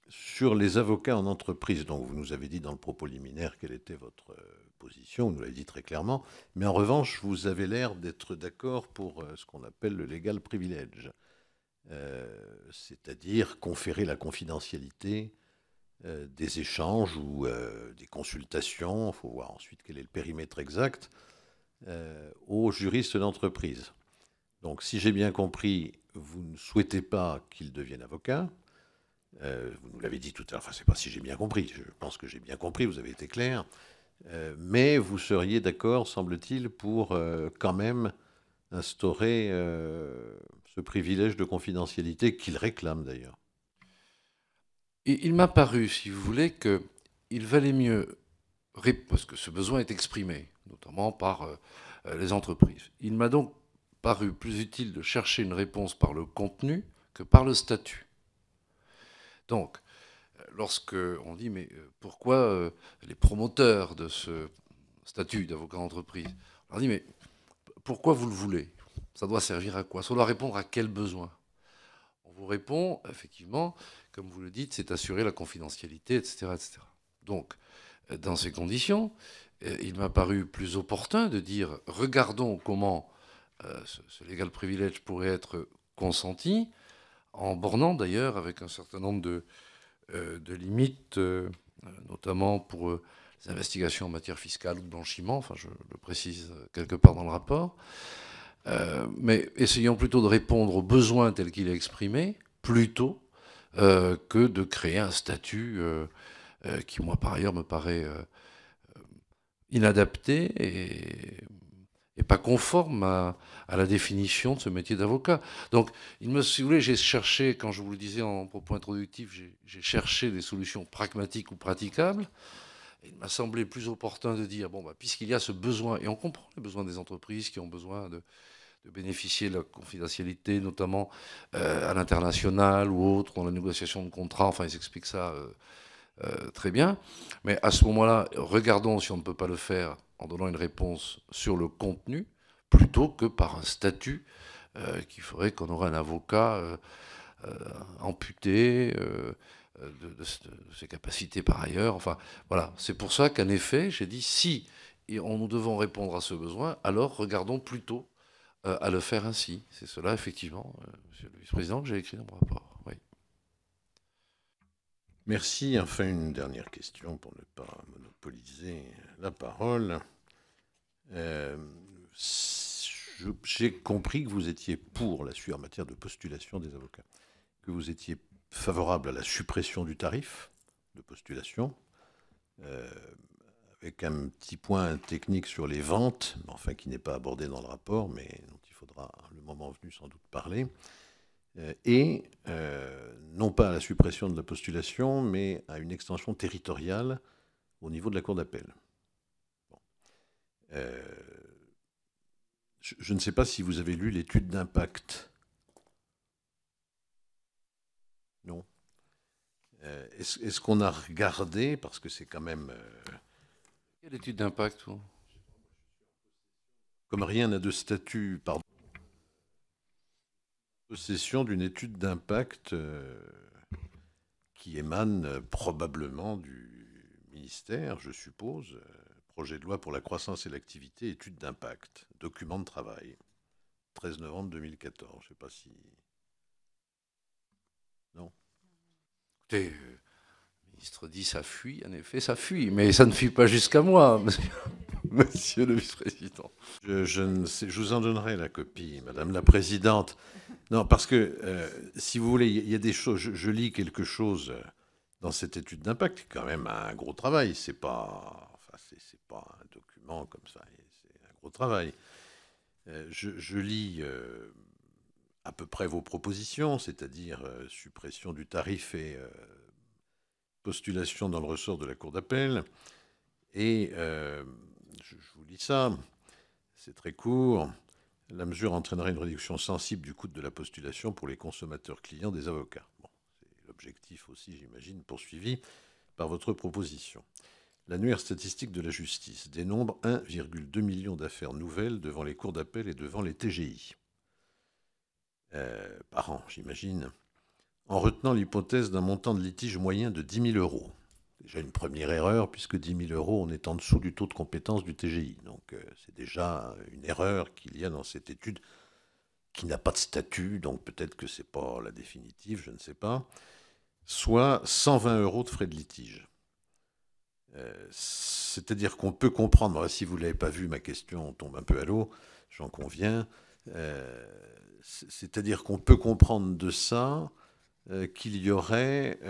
sur les avocats en entreprise. Donc vous nous avez dit dans le propos liminaire quelle était votre position, vous nous l'avez dit très clairement, mais en revanche vous avez l'air d'être d'accord pour ce qu'on appelle le legal privilege, c'est-à-dire conférer la confidentialité des échanges ou des consultations, il faut voir ensuite quel est le périmètre exact, aux juristes d'entreprise. Donc si j'ai bien compris, vous ne souhaitez pas qu'ils deviennent avocats. Vous nous l'avez dit tout à l'heure, enfin c'est pas si j'ai bien compris, je pense que j'ai bien compris, vous avez été clair, mais vous seriez d'accord, semble-t-il, pour quand même instaurer ce privilège de confidentialité qu'ils réclament d'ailleurs. Et il m'a paru, si vous voulez, qu'il valait mieux, parce que ce besoin est exprimé, notamment par les entreprises. Il m'a donc paru plus utile de chercher une réponse par le contenu que par le statut. Donc, lorsque on dit, mais pourquoi les promoteurs de ce statut d'avocat d'entreprise, on leur dit, mais pourquoi vous le voulez? Ça doit servir à quoi? Ça doit répondre à quel besoin? On vous répond, effectivement, comme vous le dites, c'est assurer la confidentialité, etc., etc. Donc, dans ces conditions, il m'a paru plus opportun de dire, regardons comment ce legal privilege pourrait être consenti, en bornant d'ailleurs avec un certain nombre de limites, notamment pour les investigations en matière fiscale ou de blanchiment, enfin je le précise quelque part dans le rapport, mais essayons plutôt de répondre aux besoins tels qu'il est exprimé, plutôt que de créer un statut qui, moi, par ailleurs, me paraît inadapté et pas conforme à la définition de ce métier d'avocat. Donc, si vous voulez, j'ai cherché, quand je vous le disais en propos introductif, j'ai cherché des solutions pragmatiques ou praticables. Et il m'a semblé plus opportun de dire, bon, bah, puisqu'il y a ce besoin, et on comprend les besoins des entreprises qui ont besoin de bénéficier de la confidentialité, notamment à l'international ou autre, dans la négociation de contrats, enfin, ils expliquent ça très bien. Mais à ce moment-là, regardons si on ne peut pas le faire en donnant une réponse sur le contenu, plutôt que par un statut qui ferait qu'on aurait un avocat amputé de ses capacités par ailleurs. Enfin, voilà. C'est pour ça qu'en effet, j'ai dit, si nous devons répondre à ce besoin, alors regardons plutôt à le faire ainsi. C'est cela, effectivement, Monsieur le Vice-président, que j'ai écrit dans mon rapport. Oui. Merci. Enfin, une dernière question pour ne pas monopoliser la parole. J'ai compris que vous étiez pour la suite en matière de postulation des avocats, que vous étiez favorable à la suppression du tarif de postulation, avec un petit point technique sur les ventes, enfin qui n'est pas abordé dans le rapport, mais dont il faudra, le moment venu, sans doute parler. Et non pas à la suppression de la postulation, mais à une extension territoriale au niveau de la Cour d'appel. Bon. Je ne sais pas si vous avez lu l'étude d'impact. Non. Est-ce qu'on a regardé, parce que c'est quand même... Quelle étude d'impact, vous ? Comme rien n'a de statut, pardon, possession d'une étude d'impact qui émane probablement du ministère, je suppose, projet de loi pour la croissance et l'activité, étude d'impact, document de travail, 13 novembre 2014, je ne sais pas si... Non. Écoutez, le ministre dit ça fuit, en effet ça fuit, mais ça ne fuit pas jusqu'à moi, monsieur le vice-président. Je vous en donnerai la copie, madame la présidente. Non, parce que, si vous voulez, il y a des choses, je lis quelque chose dans cette étude d'impact, qui est quand même un gros travail, c'est pas un document comme ça, c'est un gros travail. Je lis à peu près vos propositions, c'est-à-dire suppression du tarif et postulation dans le ressort de la Cour d'appel. Et je vous lis ça, c'est très court. La mesure entraînerait une réduction sensible du coût de la postulation pour les consommateurs clients des avocats. Bon, c'est l'objectif aussi, j'imagine, poursuivi par votre proposition. L'annuaire statistique de la justice dénombre 1,2 million d'affaires nouvelles devant les cours d'appel et devant les TGI. Par an, j'imagine, en retenant l'hypothèse d'un montant de litige moyen de 10 000 euros. Déjà une première erreur, puisque 10 000 euros, on est en dessous du taux de compétence du TGI. Donc c'est déjà une erreur qu'il y a dans cette étude qui n'a pas de statut, donc peut-être que ce n'est pas la définitive, je ne sais pas. Soit 120 euros de frais de litige. C'est-à-dire qu'on peut comprendre, si vous ne l'avez pas vu, ma question tombe un peu à l'eau, j'en conviens. C'est-à-dire qu'on peut comprendre de ça qu'il y aurait,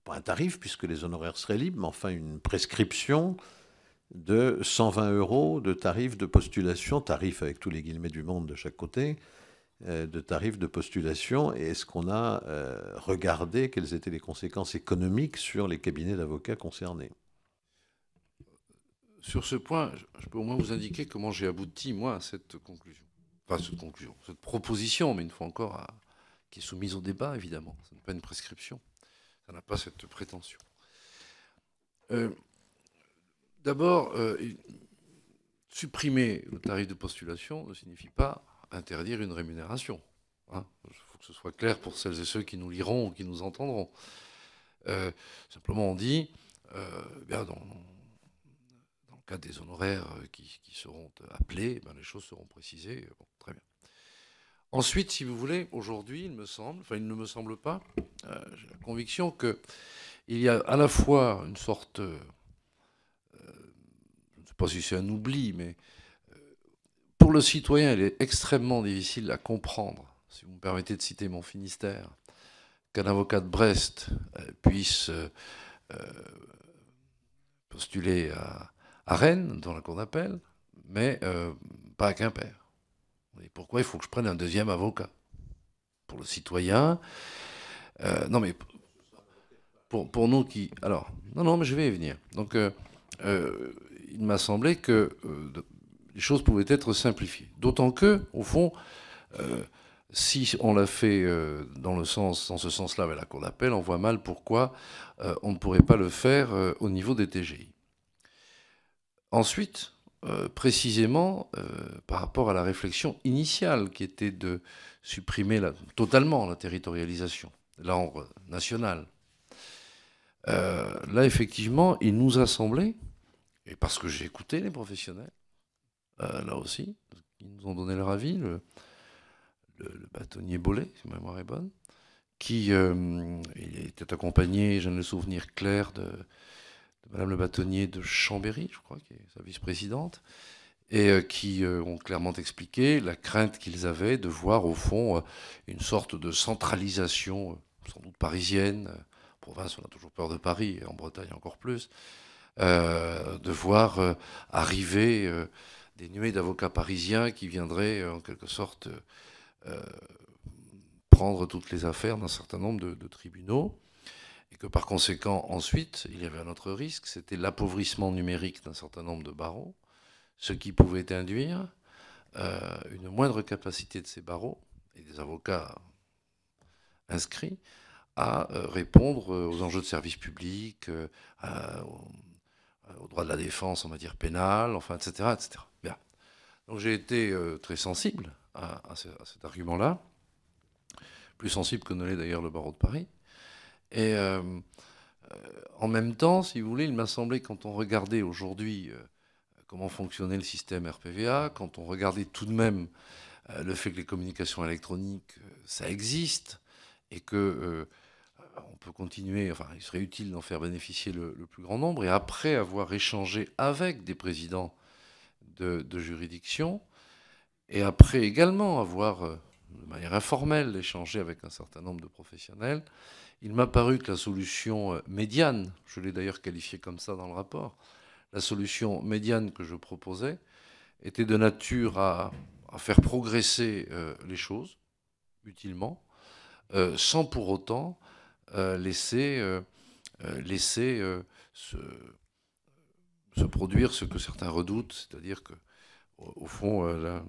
pas un tarif puisque les honoraires seraient libres, mais enfin une prescription de 120 euros de tarif de postulation, tarif avec tous les guillemets du monde de chaque côté, de tarif de postulation. Et est-ce qu'on a regardé quelles étaient les conséquences économiques sur les cabinets d'avocats concernés? Sur ce point, je peux au moins vous indiquer comment j'ai abouti, moi, à cette conclusion. Enfin, cette proposition, mais une fois encore, qui est soumise au débat, évidemment. Ce n'est pas une prescription. Ça n'a pas cette prétention. D'abord, supprimer le tarif de postulation ne signifie pas interdire une rémunération. Il faut que ce soit clair pour celles et ceux qui nous liront ou qui nous entendront. Simplement, on dit, bien, dans le cas des honoraires qui seront appelés, les choses seront précisées. Bon, très bien. Ensuite, si vous voulez, aujourd'hui, il ne me semble pas, j'ai la conviction qu'il y a à la fois une sorte, je ne sais pas si c'est un oubli, mais pour le citoyen, il est extrêmement difficile à comprendre, si vous me permettez de citer mon Finistère, qu'un avocat de Brest puisse postuler à Rennes, dans la cour d'appel, mais pas à Quimper. Et pourquoi il faut que je prenne un deuxième avocat? Pour le citoyen. Non, mais pour nous qui... Alors, non, mais je vais y venir. Donc, il m'a semblé que les choses pouvaient être simplifiées. D'autant que, au fond, si on l'a fait dans ce sens-là avec la cour d'appel, on voit mal pourquoi on ne pourrait pas le faire au niveau des TGI. Ensuite, précisément par rapport à la réflexion initiale qui était de supprimer totalement la territorialisation, l'ordre national. Là, effectivement, il nous a semblé, et parce que j'ai écouté les professionnels, là aussi, ils nous ont donné leur avis, le bâtonnier Bollet, si ma mémoire est bonne, qui il était accompagné, j'ai le souvenir clair de Madame le bâtonnier de Chambéry, je crois, qui est sa vice-présidente, et qui ont clairement expliqué la crainte qu'ils avaient de voir, au fond, une sorte de centralisation, sans doute parisienne. En province, on a toujours peur de Paris, et en Bretagne encore plus, de voir arriver des nuées d'avocats parisiens qui viendraient, en quelque sorte, prendre toutes les affaires d'un certain nombre de tribunaux. Et que par conséquent, ensuite, il y avait un autre risque, c'était l'appauvrissement numérique d'un certain nombre de barreaux, ce qui pouvait induire une moindre capacité de ces barreaux et des avocats inscrits à répondre aux enjeux de service public, aux droits de la défense en matière pénale, enfin, etc. etc. Bien. Donc j'ai été très sensible à cet argument-là, plus sensible que ne l'est d'ailleurs le barreau de Paris. Et en même temps, si vous voulez, il m'a semblé, quand on regardait aujourd'hui comment fonctionnait le système RPVA, quand on regardait tout de même le fait que les communications électroniques, ça existe, et que on peut continuer, enfin, il serait utile d'en faire bénéficier le plus grand nombre, et après avoir échangé avec des présidents de juridiction, et après également avoir, de manière informelle, échangé avec un certain nombre de professionnels, il m'a paru que la solution médiane, je l'ai d'ailleurs qualifiée comme ça dans le rapport, la solution médiane que je proposais était de nature à faire progresser les choses utilement, sans pour autant laisser laisser se produire ce que certains redoutent, c'est-à-dire que, au fond, la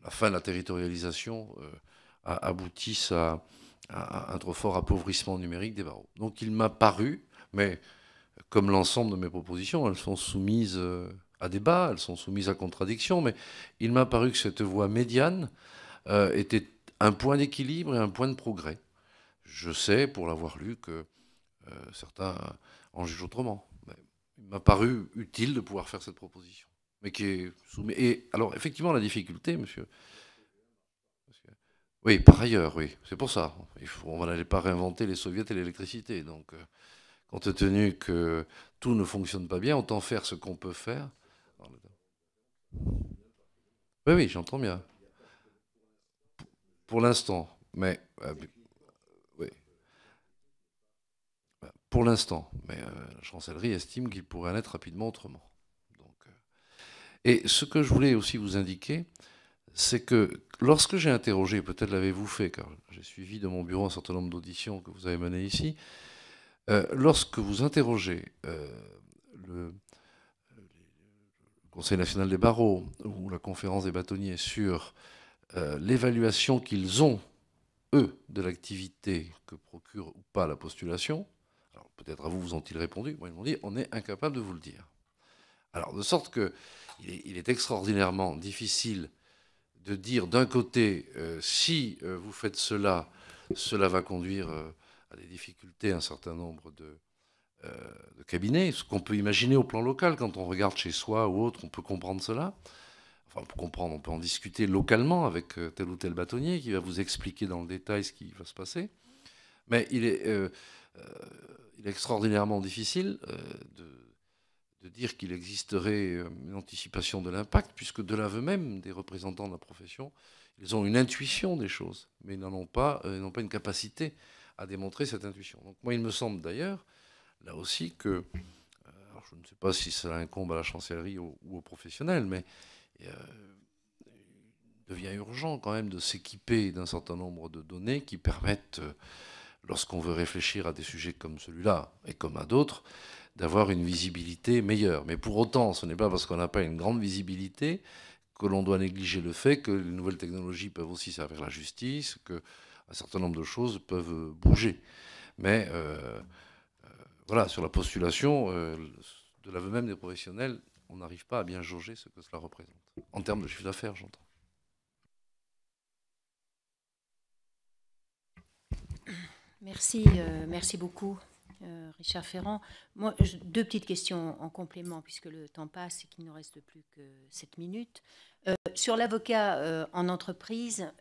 fin de la territorialisation aboutisse à un trop fort appauvrissement numérique des barreaux. Donc il m'a paru, mais comme l'ensemble de mes propositions, elles sont soumises à débat, elles sont soumises à contradiction, mais il m'a paru que cette voie médiane était un point d'équilibre et un point de progrès. Je sais, pour l'avoir lu, que certains en jugent autrement. Mais il m'a paru utile de pouvoir faire cette proposition, mais qui est soumise. Et alors, effectivement, la difficulté, monsieur. Oui, par ailleurs, oui, c'est pour ça. On n'allait pas réinventer les soviets et l'électricité. Donc, compte tenu que tout ne fonctionne pas bien, autant faire ce qu'on peut faire. Oui, oui, j'entends bien. Pour l'instant, mais oui, pour l'instant, mais la chancellerie estime qu'il pourrait en être rapidement autrement. Donc, et ce que je voulais aussi vous indiquer, c'est que lorsque j'ai interrogé, peut-être l'avez-vous fait, car j'ai suivi de mon bureau un certain nombre d'auditions que vous avez menées ici, lorsque vous interrogez le Conseil national des barreaux ou la conférence des bâtonniers sur l'évaluation qu'ils ont, eux, de l'activité que procure ou pas la postulation, alors peut-être à vous, vous ont-ils répondu, moi ils m'ont dit, on est incapable de vous le dire. Alors, de sorte que il est extraordinairement difficile de dire d'un côté, si vous faites cela, cela va conduire à des difficultés un certain nombre de cabinets, ce qu'on peut imaginer au plan local, quand on regarde chez soi ou autre, on peut comprendre cela. Enfin, on peut comprendre, on peut en discuter localement avec tel ou tel bâtonnier qui va vous expliquer dans le détail ce qui va se passer. Mais il est extraordinairement difficile de dire qu'il existerait une anticipation de l'impact, puisque de l'aveu même des représentants de la profession, ils ont une intuition des choses, mais ils n'ont pas une capacité à démontrer cette intuition. Donc moi, il me semble d'ailleurs, là aussi, que, alors je ne sais pas si cela incombe à la chancellerie ou aux professionnels, mais il devient urgent quand même de s'équiper d'un certain nombre de données qui permettent, lorsqu'on veut réfléchir à des sujets comme celui-là et comme à d'autres, d'avoir une visibilité meilleure. Mais pour autant, ce n'est pas parce qu'on n'a pas une grande visibilité que l'on doit négliger le fait que les nouvelles technologies peuvent aussi servir la justice, qu'un certain nombre de choses peuvent bouger. Mais voilà, sur la postulation, de l'aveu même des professionnels, on n'arrive pas à bien jauger ce que cela représente. En termes de chiffre d'affaires, j'entends. Merci, merci beaucoup, Richard Ferrand. Moi, deux petites questions en complément, puisque le temps passe et qu'il ne reste plus que 7 minutes. Sur l'avocat en entreprise,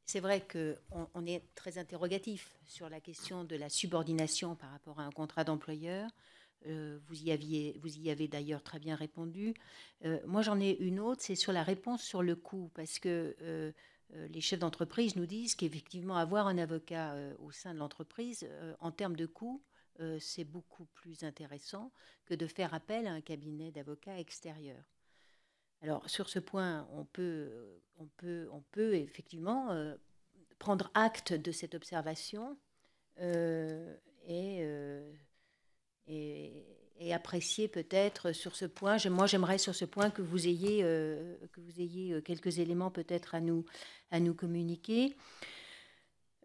c'est vrai qu'on est très interrogatif sur la question de la subordination par rapport à un contrat d'employeur. Vous y avez d'ailleurs très bien répondu. Moi, j'en ai une autre, c'est sur la réponse sur le coût, parce que les chefs d'entreprise nous disent qu'effectivement, avoir un avocat au sein de l'entreprise, en termes de coût, c'est beaucoup plus intéressant que de faire appel à un cabinet d'avocats extérieur. Alors, sur ce point, on peut effectivement prendre acte de cette observation et apprécier peut-être sur ce point. Moi, j'aimerais sur ce point que vous ayez quelques éléments peut-être à nous communiquer.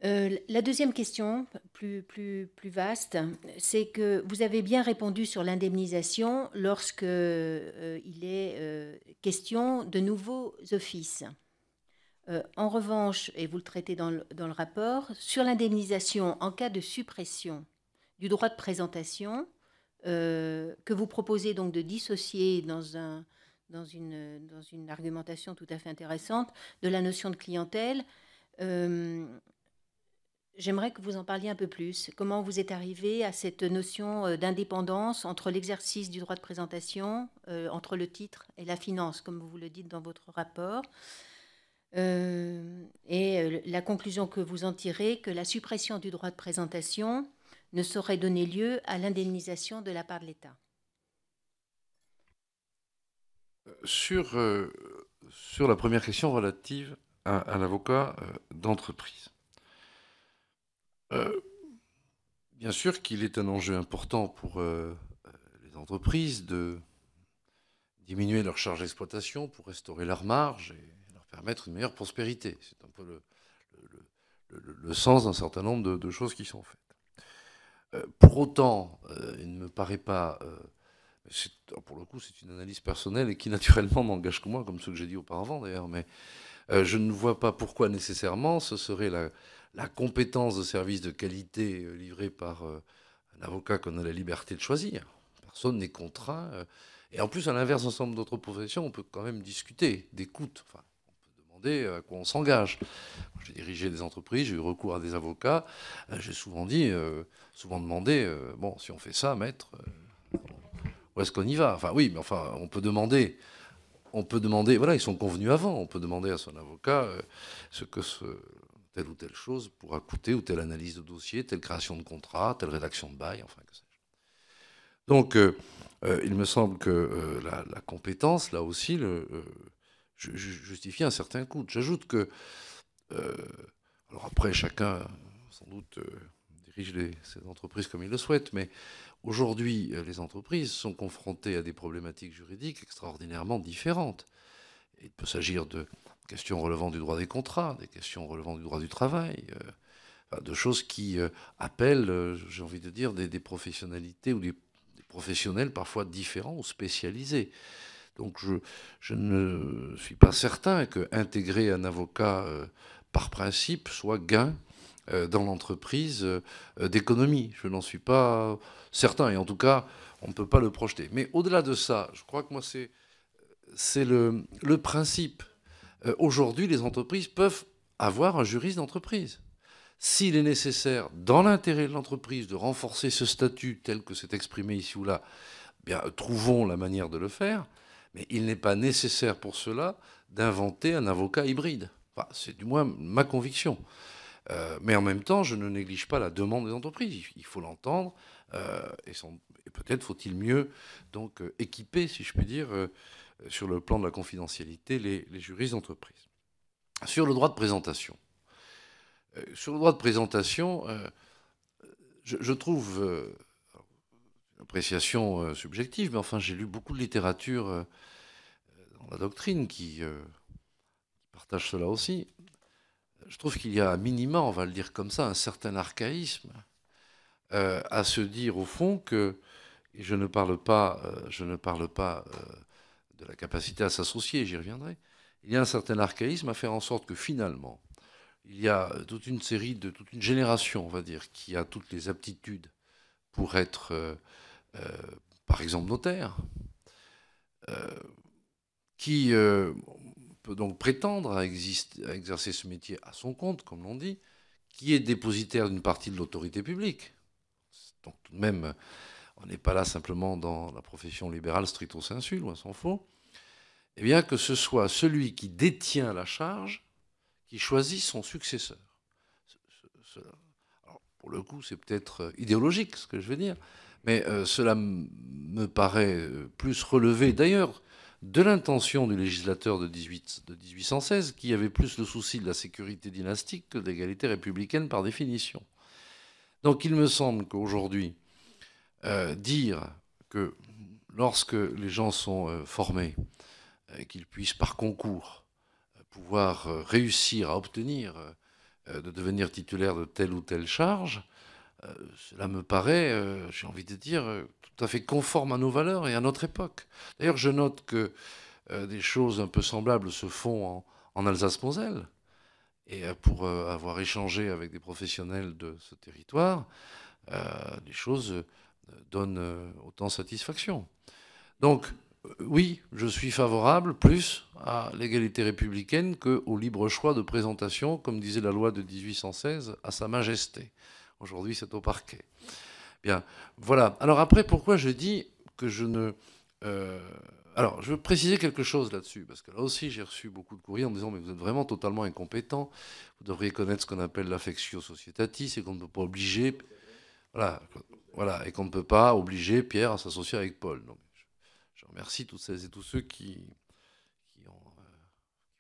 La deuxième question, plus vaste, c'est que vous avez bien répondu sur l'indemnisation lorsque il est question de nouveaux offices. En revanche, et vous le traitez dans le rapport, sur l'indemnisation en cas de suppression du droit de présentation, que vous proposez donc de dissocier dans une argumentation tout à fait intéressante de la notion de clientèle. J'aimerais que vous en parliez un peu plus. Comment vous êtes arrivé à cette notion d'indépendance entre l'exercice du droit de présentation, entre le titre et la finance, comme vous le dites dans votre rapport, et la conclusion que vous en tirez, que la suppression du droit de présentation ne saurait donner lieu à l'indemnisation de la part de l'État. Sur la première question relative à l'avocat d'entreprise. Bien sûr qu'il est un enjeu important pour les entreprises de diminuer leur charge d'exploitation pour restaurer leur marge et leur permettre une meilleure prospérité. C'est un peu le sens d'un certain nombre de choses qui sont faites. Pour autant, il ne me paraît pas... pour le coup, c'est une analyse personnelle et qui naturellement n'engage que moi, comme ce que j'ai dit auparavant d'ailleurs, mais je ne vois pas pourquoi nécessairement ce serait la compétence de service de qualité livrée par un avocat qu'on a la liberté de choisir. Personne n'est contraint. Et en plus, à l'inverse d'un certain nombre d'autres professions, on peut quand même discuter d'écoute. Enfin, on peut demander à quoi on s'engage. J'ai dirigé des entreprises, j'ai eu recours à des avocats. J'ai souvent dit, souvent demandé, bon, si on fait ça, maître, où est-ce qu'on y va? Enfin, oui, mais enfin, on peut demander, voilà, ils sont convenus avant, on peut demander à son avocat ce que telle ou telle chose pourra coûter, ou telle analyse de dossier, telle création de contrat, telle rédaction de bail, enfin, que sais-je. Donc, il me semble que la compétence, là aussi, justifie un certain coût. J'ajoute que, alors après, chacun, sans doute, dirige ses entreprises comme il le souhaite, mais aujourd'hui, les entreprises sont confrontées à des problématiques juridiques extraordinairement différentes. Il peut s'agir de questions relevant du droit des contrats, des questions relevant du droit du travail, de choses qui appellent, j'ai envie de dire, des professionnalités ou des professionnels parfois différents ou spécialisés. Donc je ne suis pas certain que intégrer un avocat par principe soit gain dans l'entreprise d'économie. Je n'en suis pas certain, et en tout cas, on ne peut pas le projeter. Mais au-delà de ça, je crois que moi, c'est le principe. Aujourd'hui, les entreprises peuvent avoir un juriste d'entreprise. S'il est nécessaire, dans l'intérêt de l'entreprise, de renforcer ce statut tel que c'est exprimé ici ou là, bien, trouvons la manière de le faire, mais il n'est pas nécessaire pour cela d'inventer un avocat hybride. Enfin, c'est du moins ma conviction. Mais en même temps, je ne néglige pas la demande des entreprises. Il faut l'entendre, et peut-être faut-il mieux donc équiper, si je puis dire, sur le plan de la confidentialité, les juristes d'entreprise. Sur le droit de présentation. Sur le droit de présentation, je trouve, une appréciation subjective, mais enfin j'ai lu beaucoup de littérature dans la doctrine qui partage cela aussi. Je trouve qu'il y a un minima, on va le dire comme ça, un certain archaïsme à se dire au fond que, et je ne parle pas de la capacité à s'associer, j'y reviendrai, il y a un certain archaïsme à faire en sorte que finalement, il y a toute une génération, on va dire, qui a toutes les aptitudes pour être, par exemple, notaire, qui peut donc prétendre à exercer ce métier à son compte, comme l'on dit, qui est dépositaire d'une partie de l'autorité publique. Donc tout de même, on n'est pas là simplement dans la profession libérale stricto sensu, loin s'en faut. Eh bien, que ce soit celui qui détient la charge qui choisit son successeur. Alors, pour le coup, c'est peut-être idéologique ce que je veux dire, mais cela me paraît plus relevé d'ailleurs de l'intention du législateur de 1816, qui avait plus le souci de la sécurité dynastique que de l'égalité républicaine par définition. Donc il me semble qu'aujourd'hui, dire que lorsque les gens sont formés, qu'ils puissent par concours pouvoir réussir à obtenir de devenir titulaire de telle ou telle charge, cela me paraît, j'ai envie de dire, tout à fait conforme à nos valeurs et à notre époque. D'ailleurs, je note que des choses un peu semblables se font en Alsace-Moselle. Et pour avoir échangé avec des professionnels de ce territoire, les choses donnent autant satisfaction. Donc, oui, je suis favorable plus à l'égalité républicaine qu'au libre choix de présentation, comme disait la loi de 1816, à Sa Majesté. Aujourd'hui, c'est au parquet. Bien, voilà. Alors après, pourquoi je dis que je ne... alors, je veux préciser quelque chose là-dessus, parce que là aussi, j'ai reçu beaucoup de courriers en me disant « mais vous êtes vraiment totalement incompétent, vous devriez connaître ce qu'on appelle l'affectio societatis, et qu'on ne peut pas obliger... » Voilà, et qu'on ne peut pas obliger Pierre à s'associer avec Paul. Donc, je remercie toutes celles et tous ceux qui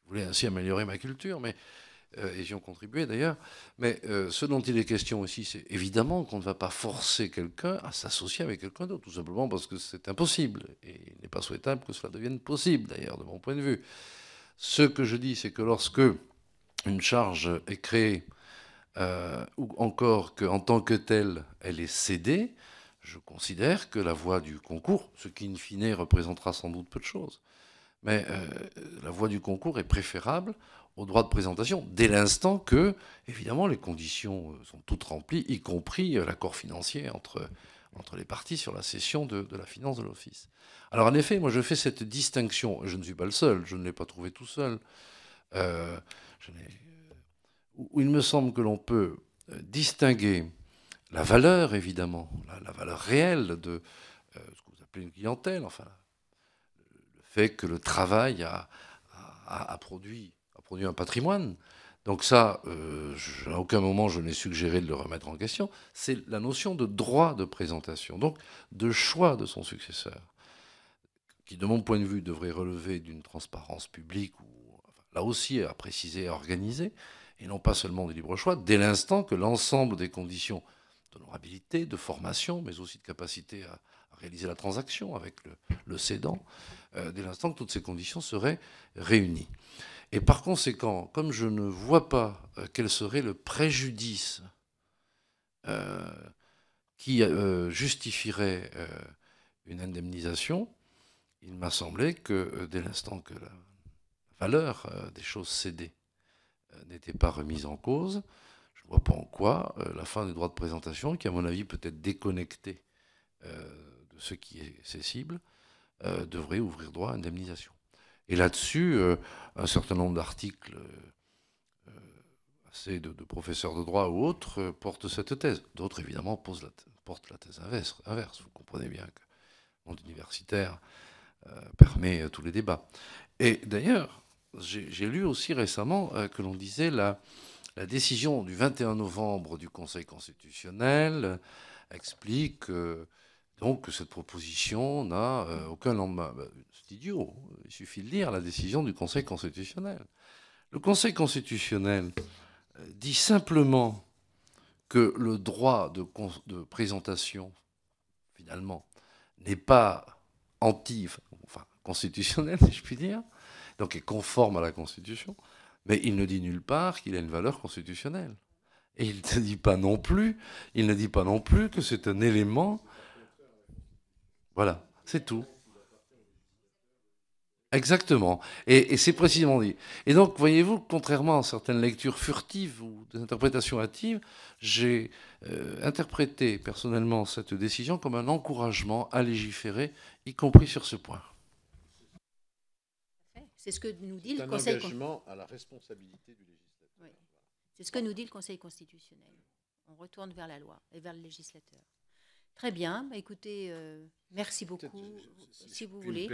voulaient ainsi améliorer ma culture, mais et j'y ont contribué d'ailleurs. Mais ce dont il est question ici, c'est évidemment qu'on ne va pas forcer quelqu'un à s'associer avec quelqu'un d'autre, tout simplement parce que c'est impossible. Et il n'est pas souhaitable que cela devienne possible, d'ailleurs, de mon point de vue. Ce que je dis, c'est que lorsque une charge est créée, ou encore qu'en tant que telle, elle est cédée, je considère que la voie du concours, ce qui in fine représentera sans doute peu de choses, mais la voie du concours est préférable au droit de présentation, dès l'instant que, évidemment, les conditions sont toutes remplies, y compris l'accord financier entre les parties sur la cession de la finance de l'office. Alors en effet, moi je fais cette distinction, je ne suis pas le seul, je ne l'ai pas trouvé tout seul, où il me semble que l'on peut distinguer la valeur, évidemment, la valeur réelle de ce que vous appelez une clientèle, enfin, le fait que le travail a produit un patrimoine. Donc ça, à aucun moment je n'ai suggéré de le remettre en question. C'est la notion de droit de présentation, donc de choix de son successeur, qui, de mon point de vue, devrait relever d'une transparence publique, ou enfin, là aussi à préciser et à organiser, et non pas seulement du libre choix, dès l'instant que l'ensemble des conditions d'honorabilité, de formation, mais aussi de capacité à réaliser la transaction avec le cédant, dès l'instant que toutes ces conditions seraient réunies. Et par conséquent, comme je ne vois pas quel serait le préjudice qui justifierait une indemnisation, il m'a semblé que dès l'instant que la valeur des choses cédées n'était pas remise en cause, je ne vois pas en quoi la fin du droit de présentation, qui à mon avis peut être déconnecté de ce qui est cessible, devrait ouvrir droit à indemnisation. Et là-dessus, un certain nombre d'articles assez de professeurs de droit ou autres portent cette thèse. D'autres, évidemment, portent la thèse inverse. Vous comprenez bien que le monde universitaire permet tous les débats. Et d'ailleurs, j'ai lu aussi récemment que l'on disait la décision du 21 novembre du Conseil constitutionnel explique donc que cette proposition n'a aucun lendemain. C'est idiot. Il suffit de lire la décision du Conseil constitutionnel. Le Conseil constitutionnel dit simplement que le droit de présentation, finalement, n'est pas constitutionnel, si je puis dire, donc est conforme à la Constitution, mais il ne dit nulle part qu'il a une valeur constitutionnelle. Et il ne dit pas non plus que c'est un élément. Voilà, c'est tout. Exactement. Et c'est précisément dit. Et donc, voyez-vous, contrairement à certaines lectures furtives ou des interprétations hâtives, j'ai interprété personnellement cette décision comme un encouragement à légiférer, y compris sur ce point. C'est ce que nous dit le Conseil. C'est un engagement à la responsabilité du législateur. Oui. C'est ce que nous dit le Conseil constitutionnel. On retourne vers la loi et vers le législateur. Très bien. Bah, écoutez, merci beaucoup. Si vous voulez.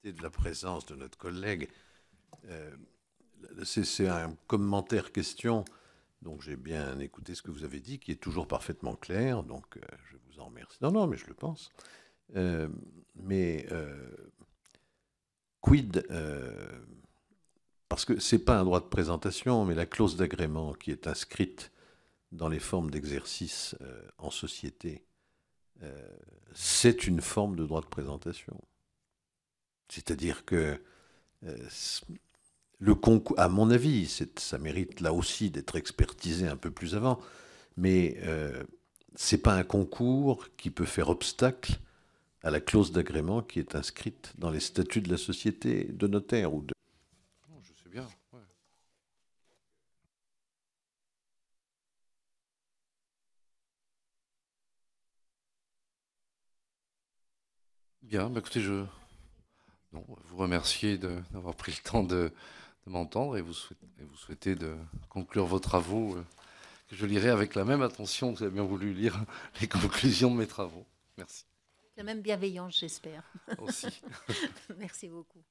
De la présence de notre collègue. C'est un commentaire-question, donc j'ai bien écouté ce que vous avez dit, qui est toujours parfaitement clair, donc je vous en remercie. Non, mais je le pense. Quid parce que ce n'est pas un droit de présentation, mais la clause d'agrément qui est inscrite dans les formes d'exercice en société, c'est une forme de droit de présentation. C'est-à-dire que le concours, à mon avis, ça mérite là aussi d'être expertisé un peu plus avant, mais ce n'est pas un concours qui peut faire obstacle à la clause d'agrément qui est inscrite dans les statuts de la société de notaire ou de... Non, je sais bien. Ouais. Bien, bah écoutez, vous remercier d'avoir pris le temps de m'entendre et vous souhaitez de conclure vos travaux que je lirai avec la même attention que vous avez bien voulu lire les conclusions de mes travaux. Merci. La même bienveillance, j'espère. Aussi. Merci beaucoup.